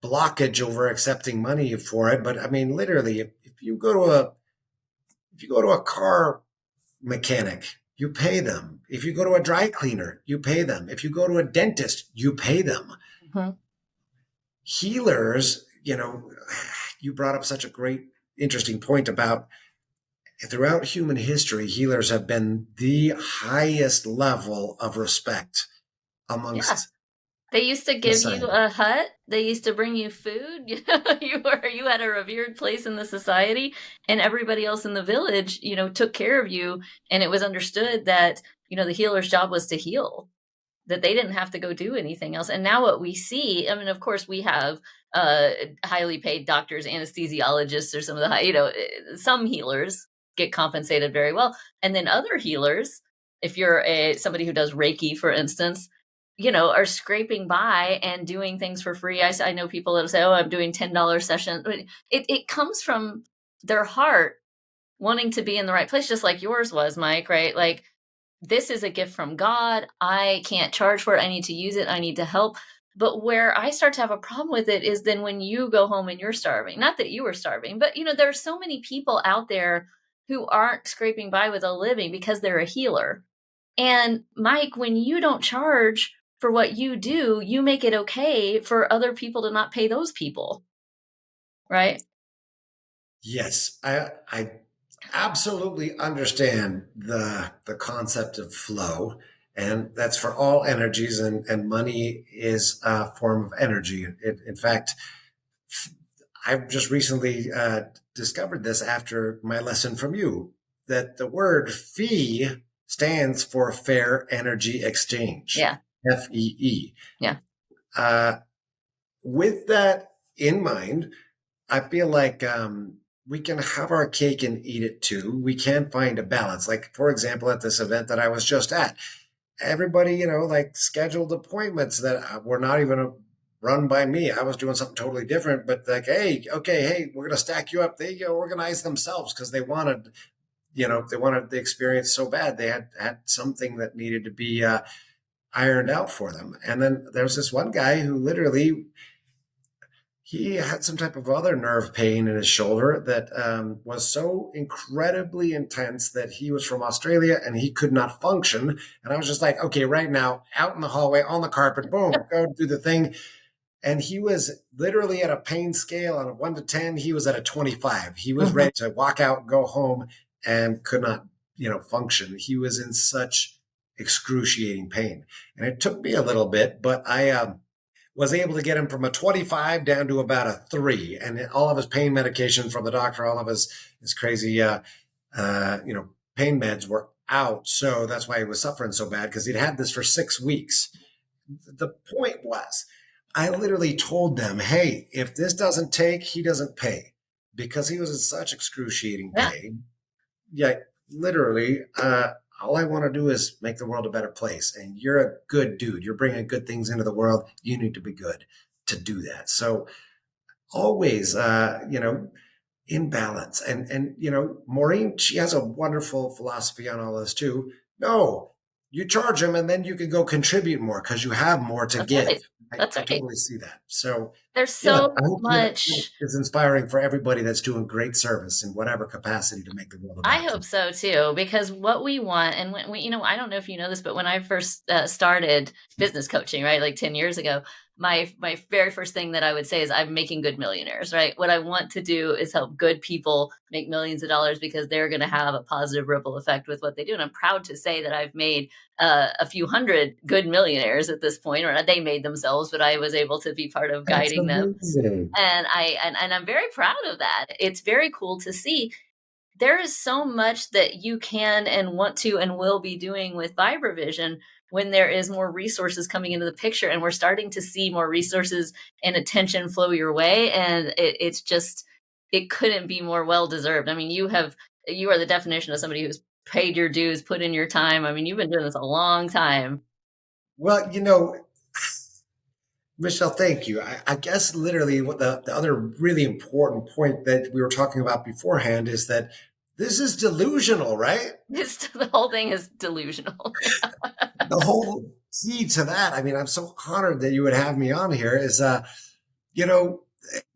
blockage over accepting money for it. But I mean, literally, if you go to a car mechanic, you pay them. If you go to a dry cleaner, you pay them. If you go to a dentist, you pay them. Mm-hmm. Healers, you brought up such a great, interesting point about throughout human history, healers have been the highest level of respect amongst They used to give you society. a hut. They used to bring you food. You had a revered place in the society, and everybody else in the village, took care of you. And it was understood that the healer's job was to heal, that they didn't have to go do anything else. And now what we see, I mean, of course, we have highly paid doctors, anesthesiologists, or some of some healers get compensated very well, and then other healers, if you're somebody who does Reiki, for instance, are scraping by and doing things for free. I know people that'll say, "Oh, I'm doing $10 sessions." It comes from their heart wanting to be in the right place, just like yours was, Mike, right? Like, this is a gift from God. I can't charge for it. I need to use it. I need to help. But where I start to have a problem with it is then when you go home and you're starving. Not that you were starving, but there are so many people out there who aren't scraping by with a living because they're a healer. And Mike, when you don't charge for what you do, you make it okay for other people to not pay those people. Right? Yes, I absolutely understand the concept of flow, and that's for all energies, and money is a form of energy. In fact, I've just recently discovered this after my lesson from you that the word fee stands for fair energy exchange. Yeah. FEE. Yeah. Uh, with that in mind, I feel like we can have our cake and eat it too. We can find a balance. Like, for example, at this event that I was just at, everybody, like scheduled appointments that were not even run by me. I was doing something totally different, but like, hey, okay, hey, we're going to stack you up. They organized themselves because they wanted, they wanted the experience so bad. They had something that needed to be ironed out for them. And then there's this one guy who literally he had some type of other nerve pain in his shoulder that was so incredibly intense that he was from Australia and he could not function. And I was just like, okay, right now, out in the hallway, on the carpet, boom, go do the thing. And he was literally at a pain scale on a 1 to 10. He was at a 25. He was ready to walk out, go home, and could not, function. He was in such excruciating pain. And it took me a little bit, but I was able to get him from a 25 down to about a 3, and all of his pain medication from the doctor, all of his crazy pain meds were out. So that's why he was suffering so bad, because he'd had this for 6 weeks. The point was, I literally told them, hey, if this doesn't take, he doesn't pay, because he was in such excruciating Yeah. pain. Yeah, literally, all I want to do is make the world a better place. And you're a good dude. You're bringing good things into the world. You need to be good to do that. So always, in balance. And Maureen, she has a wonderful philosophy on all this too. No, you charge them and then you can go contribute more because you have more to That's right. give. That's I right. totally see that. So There's yeah, so I hope that much. is inspiring for everybody that's doing great service in whatever capacity to make the world a I better hope place. so too, because what we want, and when we, I don't know if you know this, but when I first started business coaching, right, like 10 years ago, my very first thing that I would say is I'm making good millionaires, right? What I want to do is help good people make millions of dollars because they're going to have a positive ripple effect with what they do. And I'm proud to say that I've made a few hundred good millionaires at this point, or they made themselves, but I was able to be part of That's guiding them. amazing. And I'm very proud of that. It's very cool to see. There is so much that you can and want to and will be doing with Vibravision, when there is more resources coming into the picture, and we're starting to see more resources and attention flow your way. And it's just, it couldn't be more well deserved. I mean, you are the definition of somebody who's paid your dues, put in your time. I mean, you've been doing this a long time. Well, Michelle, thank you. I guess literally what the other really important point that we were talking about beforehand is that this is delusional, right? The whole thing is delusional. The whole key to that, I mean, I'm so honored that you would have me on here is, you know,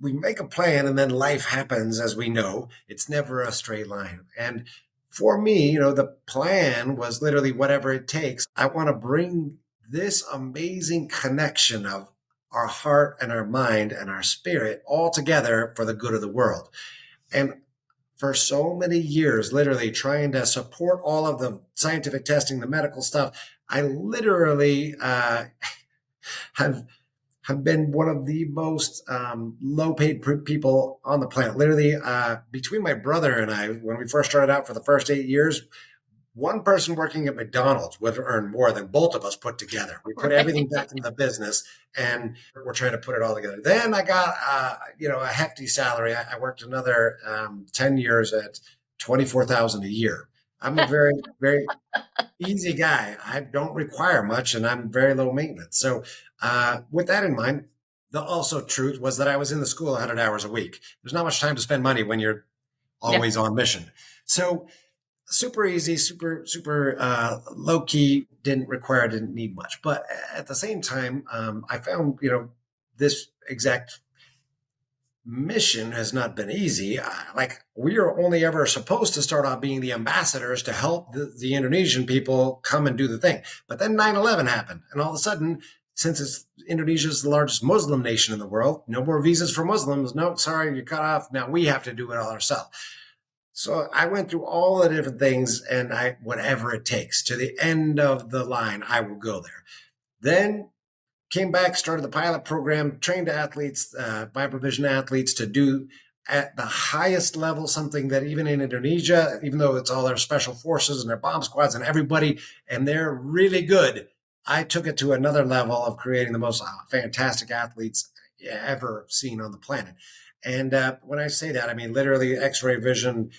we make a plan and then life happens as we know. It's never a straight line. And for me, the plan was literally whatever it takes. I want to bring this amazing connection of our heart and our mind and our spirit all together for the good of the world. And for so many years, literally trying to support all of the scientific testing, the medical stuff, I literally have been one of the most low paid people on the planet. Literally, between my brother and I, when we first started out for the first 8 years, one person working at McDonald's would earn more than both of us put together. We put everything back into the business, and we're trying to put it all together. Then I got, a hefty salary. I worked another 10 years at $24,000 a year. I'm a very, very easy guy. I don't require much, and I'm very low maintenance. So, with that in mind, the also truth was that I was in the school 100 hours a week. There's not much time to spend money when you're always on mission. So, super easy, super low key, didn't need much. But at the same time, I found, this exact mission has not been easy. Like, we are only ever supposed to start off being the ambassadors to help the Indonesian people come and do the thing. But then 9/11 happened. And all of a sudden, since Indonesia is the largest Muslim nation in the world, no more visas for Muslims. No, sorry, you're cut off. Now we have to do it all ourselves. So I went through all the different things, and whatever it takes to the end of the line, I will go there. Then came back, started the pilot program, trained athletes, Vibravision athletes to do at the highest level, something that even in Indonesia, even though it's all their special forces and their bomb squads and everybody, and they're really good, I took it to another level of creating the most fantastic athletes ever seen on the planet. And when I say that, I mean literally X-ray vision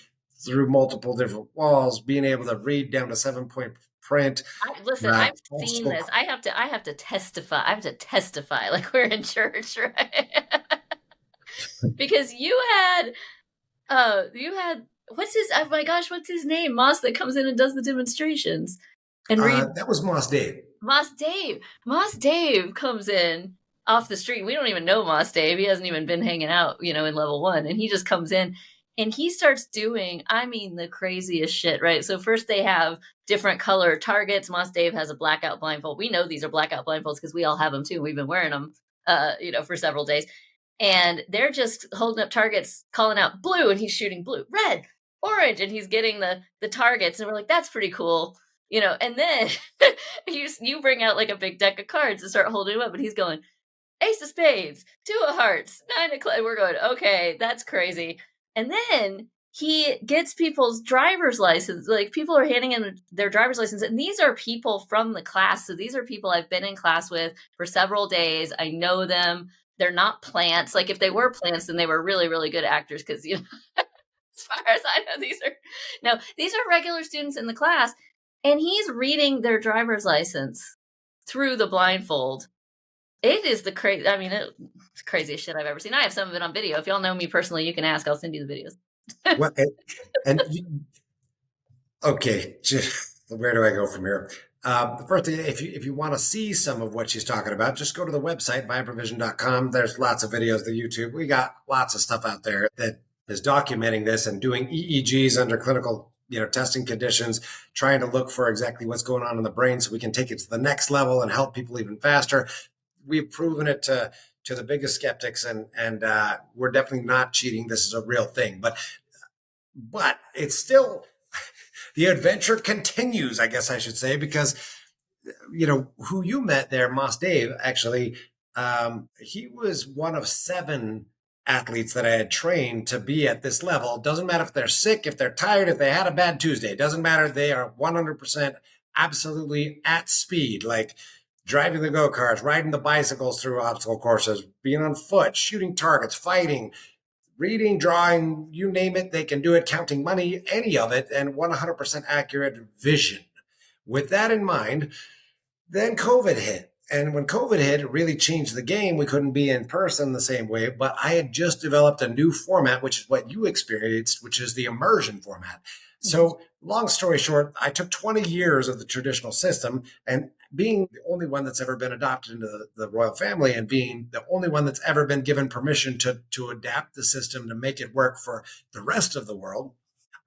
through multiple different walls, being able to read down to 7-point print. Listen, I've seen this. I have to testify. I have to testify like we're in church, right? Because you had what's his? Oh my gosh, what's his name? Moss that comes in and does the demonstrations and read. That was Moss Dave. Moss Dave comes in off the street. We don't even know Moss Dave. He hasn't even been hanging out, in level 1, and he just comes in. And he starts doing, the craziest shit, right? So first they have different color targets. Moss Dave has a blackout blindfold. We know these are blackout blindfolds because we all have them too. We've been wearing them, for several days. And they're just holding up targets, calling out blue, and he's shooting blue, red, orange, and he's getting the targets. And we're like, that's pretty cool, And then you bring out like a big deck of cards and start holding them up, and he's going, Ace of Spades, 2 of Hearts, 9 of Clubs. We're going, okay, that's crazy. And then he gets people's driver's license. Like, people are handing in their driver's license. And these are people from the class. So these are people I've been in class with for several days. I know them. They're not plants. Like, if they were plants, then they were really, really good actors. Because, as far as I know, these are regular students in the class. And he's reading their driver's license through the blindfold. It is the craziest shit I've ever seen. I have some of it on video. If y'all know me personally, you can ask. I'll send you the videos. Well, okay, where do I go from here? The first thing, if you want to see some of what she's talking about, just go to the website, vibravision.com. There's lots of videos, the YouTube. We got lots of stuff out there that is documenting this and doing EEGs under clinical testing conditions, trying to look for exactly what's going on in the brain so we can take it to the next level and help people even faster. We've proven it to the biggest skeptics, and we're definitely not cheating. This is a real thing, but it's still, the adventure continues, I guess I should say, because who you met there, Moss Dave, actually, he was one of 7 athletes that I had trained to be at this level. Doesn't matter if they're sick, if they're tired, if they had a bad Tuesday. It doesn't matter. They are 100% absolutely at speed, like driving the go-karts, riding the bicycles through obstacle courses, being on foot, shooting targets, fighting, reading, drawing, you name it, they can do it, counting money, any of it, and 100% accurate vision. With that in mind, then COVID hit. And when COVID hit, it really changed the game. We couldn't be in person the same way, but I had just developed a new format, which is what you experienced, which is the immersion format. So, long story short, I took 20 years of the traditional system, and being the only one that's ever been adopted into the royal family and being the only one that's ever been given permission to adapt the system to make it work for the rest of the world,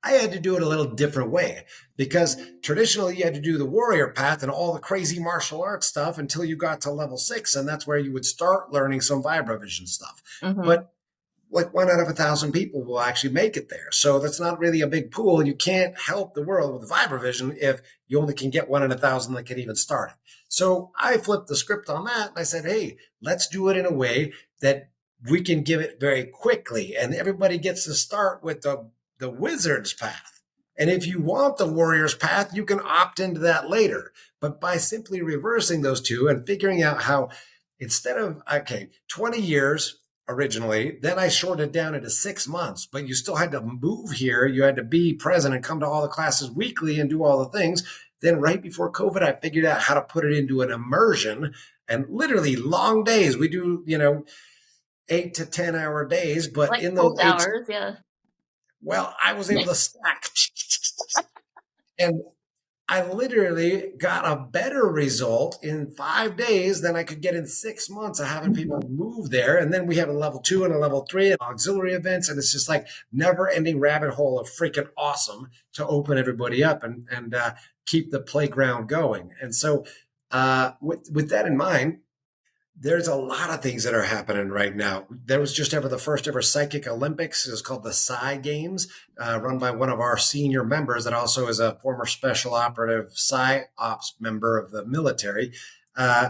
I had to do it a little different way because traditionally you had to do the warrior path and all the crazy martial arts stuff until you got to level 6. And that's where you would start learning some Vibravision stuff. Mm-hmm. But like 1 out of 1,000 people will actually make it there. So that's not really a big pool. You can't help the world with Vibravision if you only can get 1 in 1,000 that can even start it. So I flipped the script on that and I said, hey, let's do it in a way that we can give it very quickly. And everybody gets to start with the wizard's path. And if you want the warrior's path, you can opt into that later. But by simply reversing those two and figuring out how instead of, 20 years originally, then I shortened it down into 6 months, but you still had to move here. You had to be present and come to all the classes weekly and do all the things. Then right before COVID, I figured out how to put it into an immersion and literally long days. We do, 8 to 10 hour days, but like in those hours, yeah. Well, I was able to stack. And I literally got a better result in 5 days than I could get in 6 months of having people move there. And then we have a level 2 and a level 3 and auxiliary events. And it's just like never ending rabbit hole of freaking awesome to open everybody up and keep the playground going. And so with that in mind, there's a lot of things that are happening right now. There was just ever the first ever Psychic Olympics. It's called the Psy Games, run by one of our senior members that also is a former special operative Psy Ops member of the military.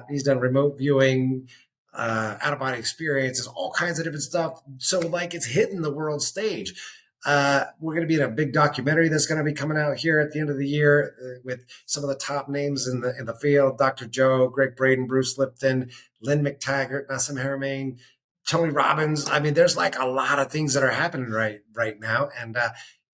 He's done remote viewing, out of body experiences, all kinds of different stuff. So like it's hitting the world stage. We're going to be in a big documentary that's going to be coming out here at the end of the year with some of the top names in the field: Dr. Joe, Greg Braden, Bruce Lipton, Lynn McTaggart, Nassim Haramein, Tony Robbins. I mean, there's like a lot of things that are happening right now, and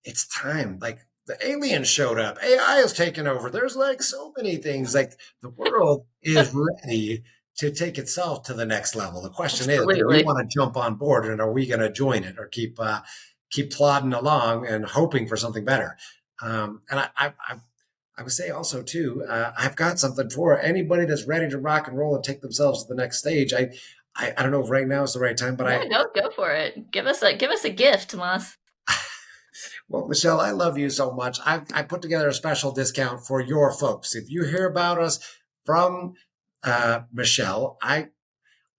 it's time. Like the aliens showed up, AI is taking over. There's like so many things. Like the world is ready to take itself to the next level. The question is, do we want to jump on board, and are we going to join it, or keep plodding along and hoping for something better? And I would say also too, I've got something for anybody that's ready to rock and roll and take themselves to the next stage. I don't know if right now is the right time, but go for it. Give us a gift, Mas. Well, Michelle, I love you so much. I put together a special discount for your folks. If you hear about us from Michelle, I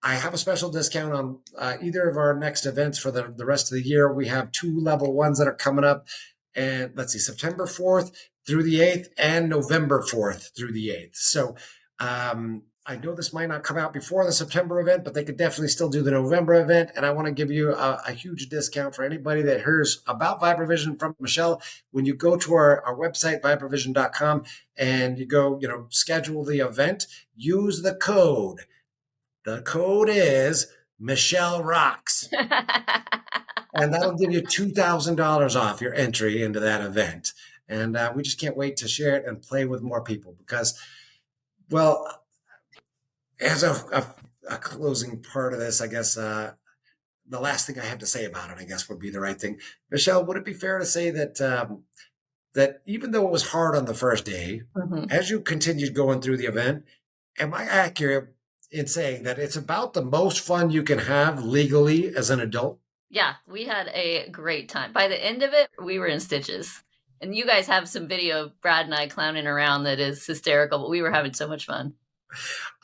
have a special discount on either of our next events for the rest of the year. We have 2 level 1s that are coming up, and let's see, September 4th through the 8th and November 4th through the 8th. So I know this might not come out before the September event, but they could definitely still do the November event. And I want to give you a huge discount for anybody that hears about Vibravision from Michelle. When you go to our website, vibravision.com, and you go, schedule the event, use the code. The code is Michelle Rocks. And that'll give you $2,000 off your entry into that event. And we just can't wait to share it and play with more people because, well, as a closing part of this, I guess the last thing I have to say about it, I guess, would be the right thing. Michelle, would it be fair to say that that even though it was hard on the first day, as you continued going through the event, am I accurate in saying that it's about the most fun you can have legally as an adult? Yeah, we had a great time. By the end of it, we were in stitches. And you guys have some video of Brad and I clowning around that is hysterical, but we were having so much fun.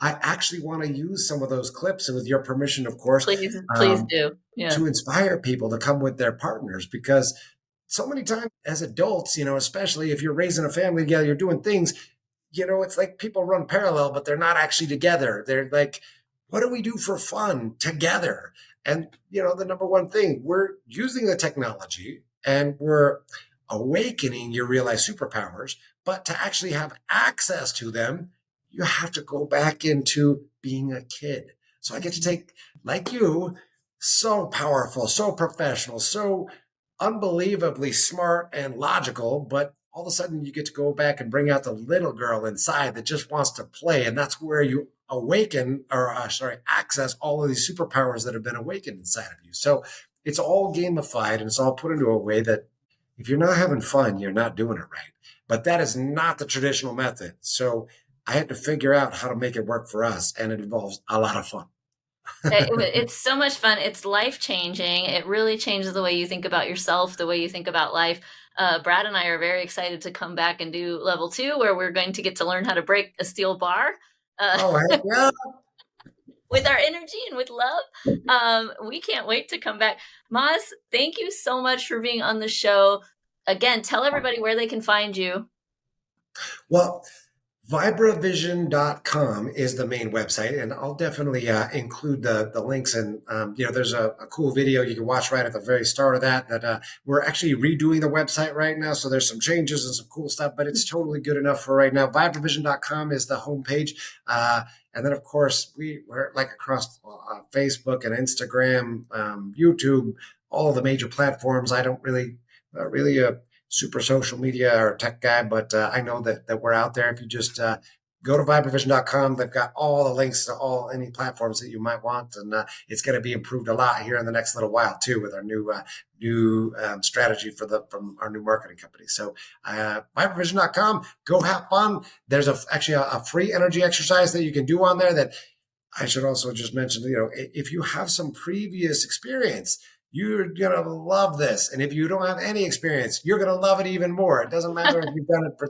I actually want to use some of those clips, with your permission, of course. Please do. Yeah. To inspire people to come with their partners, because so many times as adults, especially if you're raising a family together, you're doing things, it's like people run parallel, but they're not actually together. They're like, what do we do for fun together? And, the number one thing, we're using the technology and we're awakening your real life superpowers. But to actually have access to them, you have to go back into being a kid. So I get to take, like you, so powerful, so professional, so unbelievably smart and logical, but all of a sudden you get to go back and bring out the little girl inside that just wants to play. And that's where you awaken, or access all of these superpowers that have been awakened inside of you. So it's all gamified and it's all put into a way that if you're not having fun, you're not doing it right. But that is not the traditional method. So I had to figure out how to make it work for us, and it involves a lot of fun. It's so much fun. It's life changing. It really changes the way you think about yourself, the way you think about life. Brad and I are very excited to come back and do level 2, where we're going to get to learn how to break a steel bar. Oh, heck yeah. With our energy and with love. We can't wait to come back. Mas, thank you so much for being on the show. Again, tell everybody where they can find you. Well, Vibravision.com is the main website, and I'll definitely include the links. And there's a cool video you can watch right at the very start of that. We're actually redoing the website right now, so there's some changes and some cool stuff, but it's totally good enough for right now. Vibravision.com is the homepage, and then of course we're like across Facebook and Instagram, YouTube, all the major platforms. I don't really super social media or tech guy, but I know that we're out there. If you just go to vibravision.com, they've got all the links to any platforms that you might want, and it's going to be improved a lot here in the next little while too, with our new strategy from our new marketing company. So vibravision.com, go have fun. There's actually a free energy exercise that you can do on there that I should also just mention. If you have some previous experience, you're going to love this. And if you don't have any experience, you're going to love it even more. It doesn't matter if you've done it for,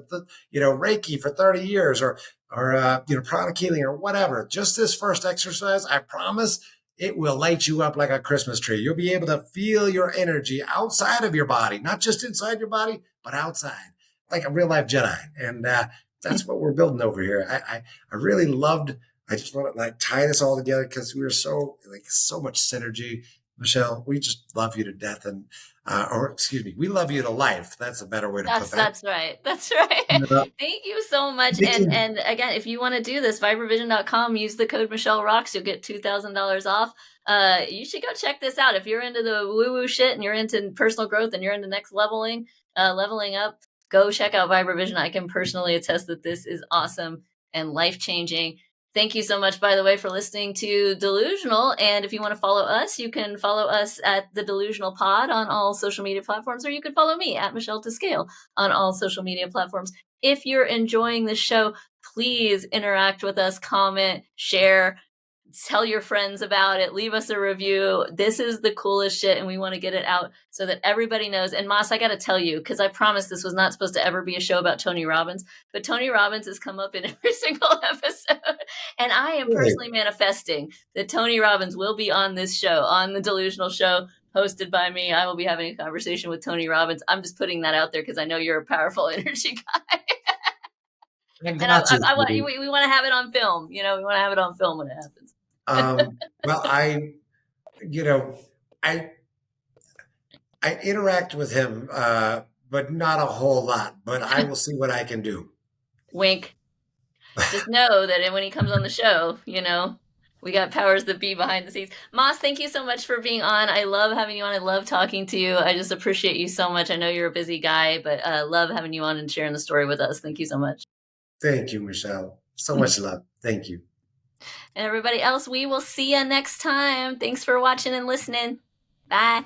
Reiki for 30 years or pranic healing or whatever. Just this first exercise, I promise it will light you up like a Christmas tree. You'll be able to feel your energy outside of your body, not just inside your body, but outside, like a real life Jedi. And that's what we're building over here. I really loved, I just want to tie this all together because we were so much synergy. Michelle, we just love you to death, and we love you to life. That's a better way to put that. That's right. That's right. Thank you so much. And again, if you want to do this, vibravision.com, use the code Michelle Rocks, you'll get $2,000 off. You should go check this out. If you're into the woo-woo shit and you're into personal growth and you're into next leveling up, go check out Vibravision. I can personally attest that this is awesome and life-changing. Thank you so much, by the way, for listening to Delusional. And if you want to follow us, you can follow us at the Delusional Pod on all social media platforms, or you can follow me at Michelle to Scale on all social media platforms. If you're enjoying the show, please interact with us, comment, share, tell your friends about it, leave us a review. This is the coolest shit, and we want to get it out so that everybody knows. And Mas, I got to tell you, because I promised this was not supposed to ever be a show about Tony Robbins, but Tony Robbins has come up in every single episode. And I am personally manifesting that Tony Robbins will be on this show, on the Delusional Show, hosted by me. I will be having a conversation with Tony Robbins. I'm just putting that out there because I know you're a powerful energy guy. And we want to have it on film. We want to have it on film when it happens. Well, I interact with him, but not a whole lot. But I will see what I can do. Wink. Just know that when he comes on the show, we got powers that be behind the scenes. Mas, thank you so much for being on. I love having you on. I love talking to you. I just appreciate you so much. I know you're a busy guy, but I love having you on and sharing the story with us. Thank you so much. Thank you, Michelle. So much love. Thank you. And everybody else, we will see you next time. Thanks for watching and listening. Bye.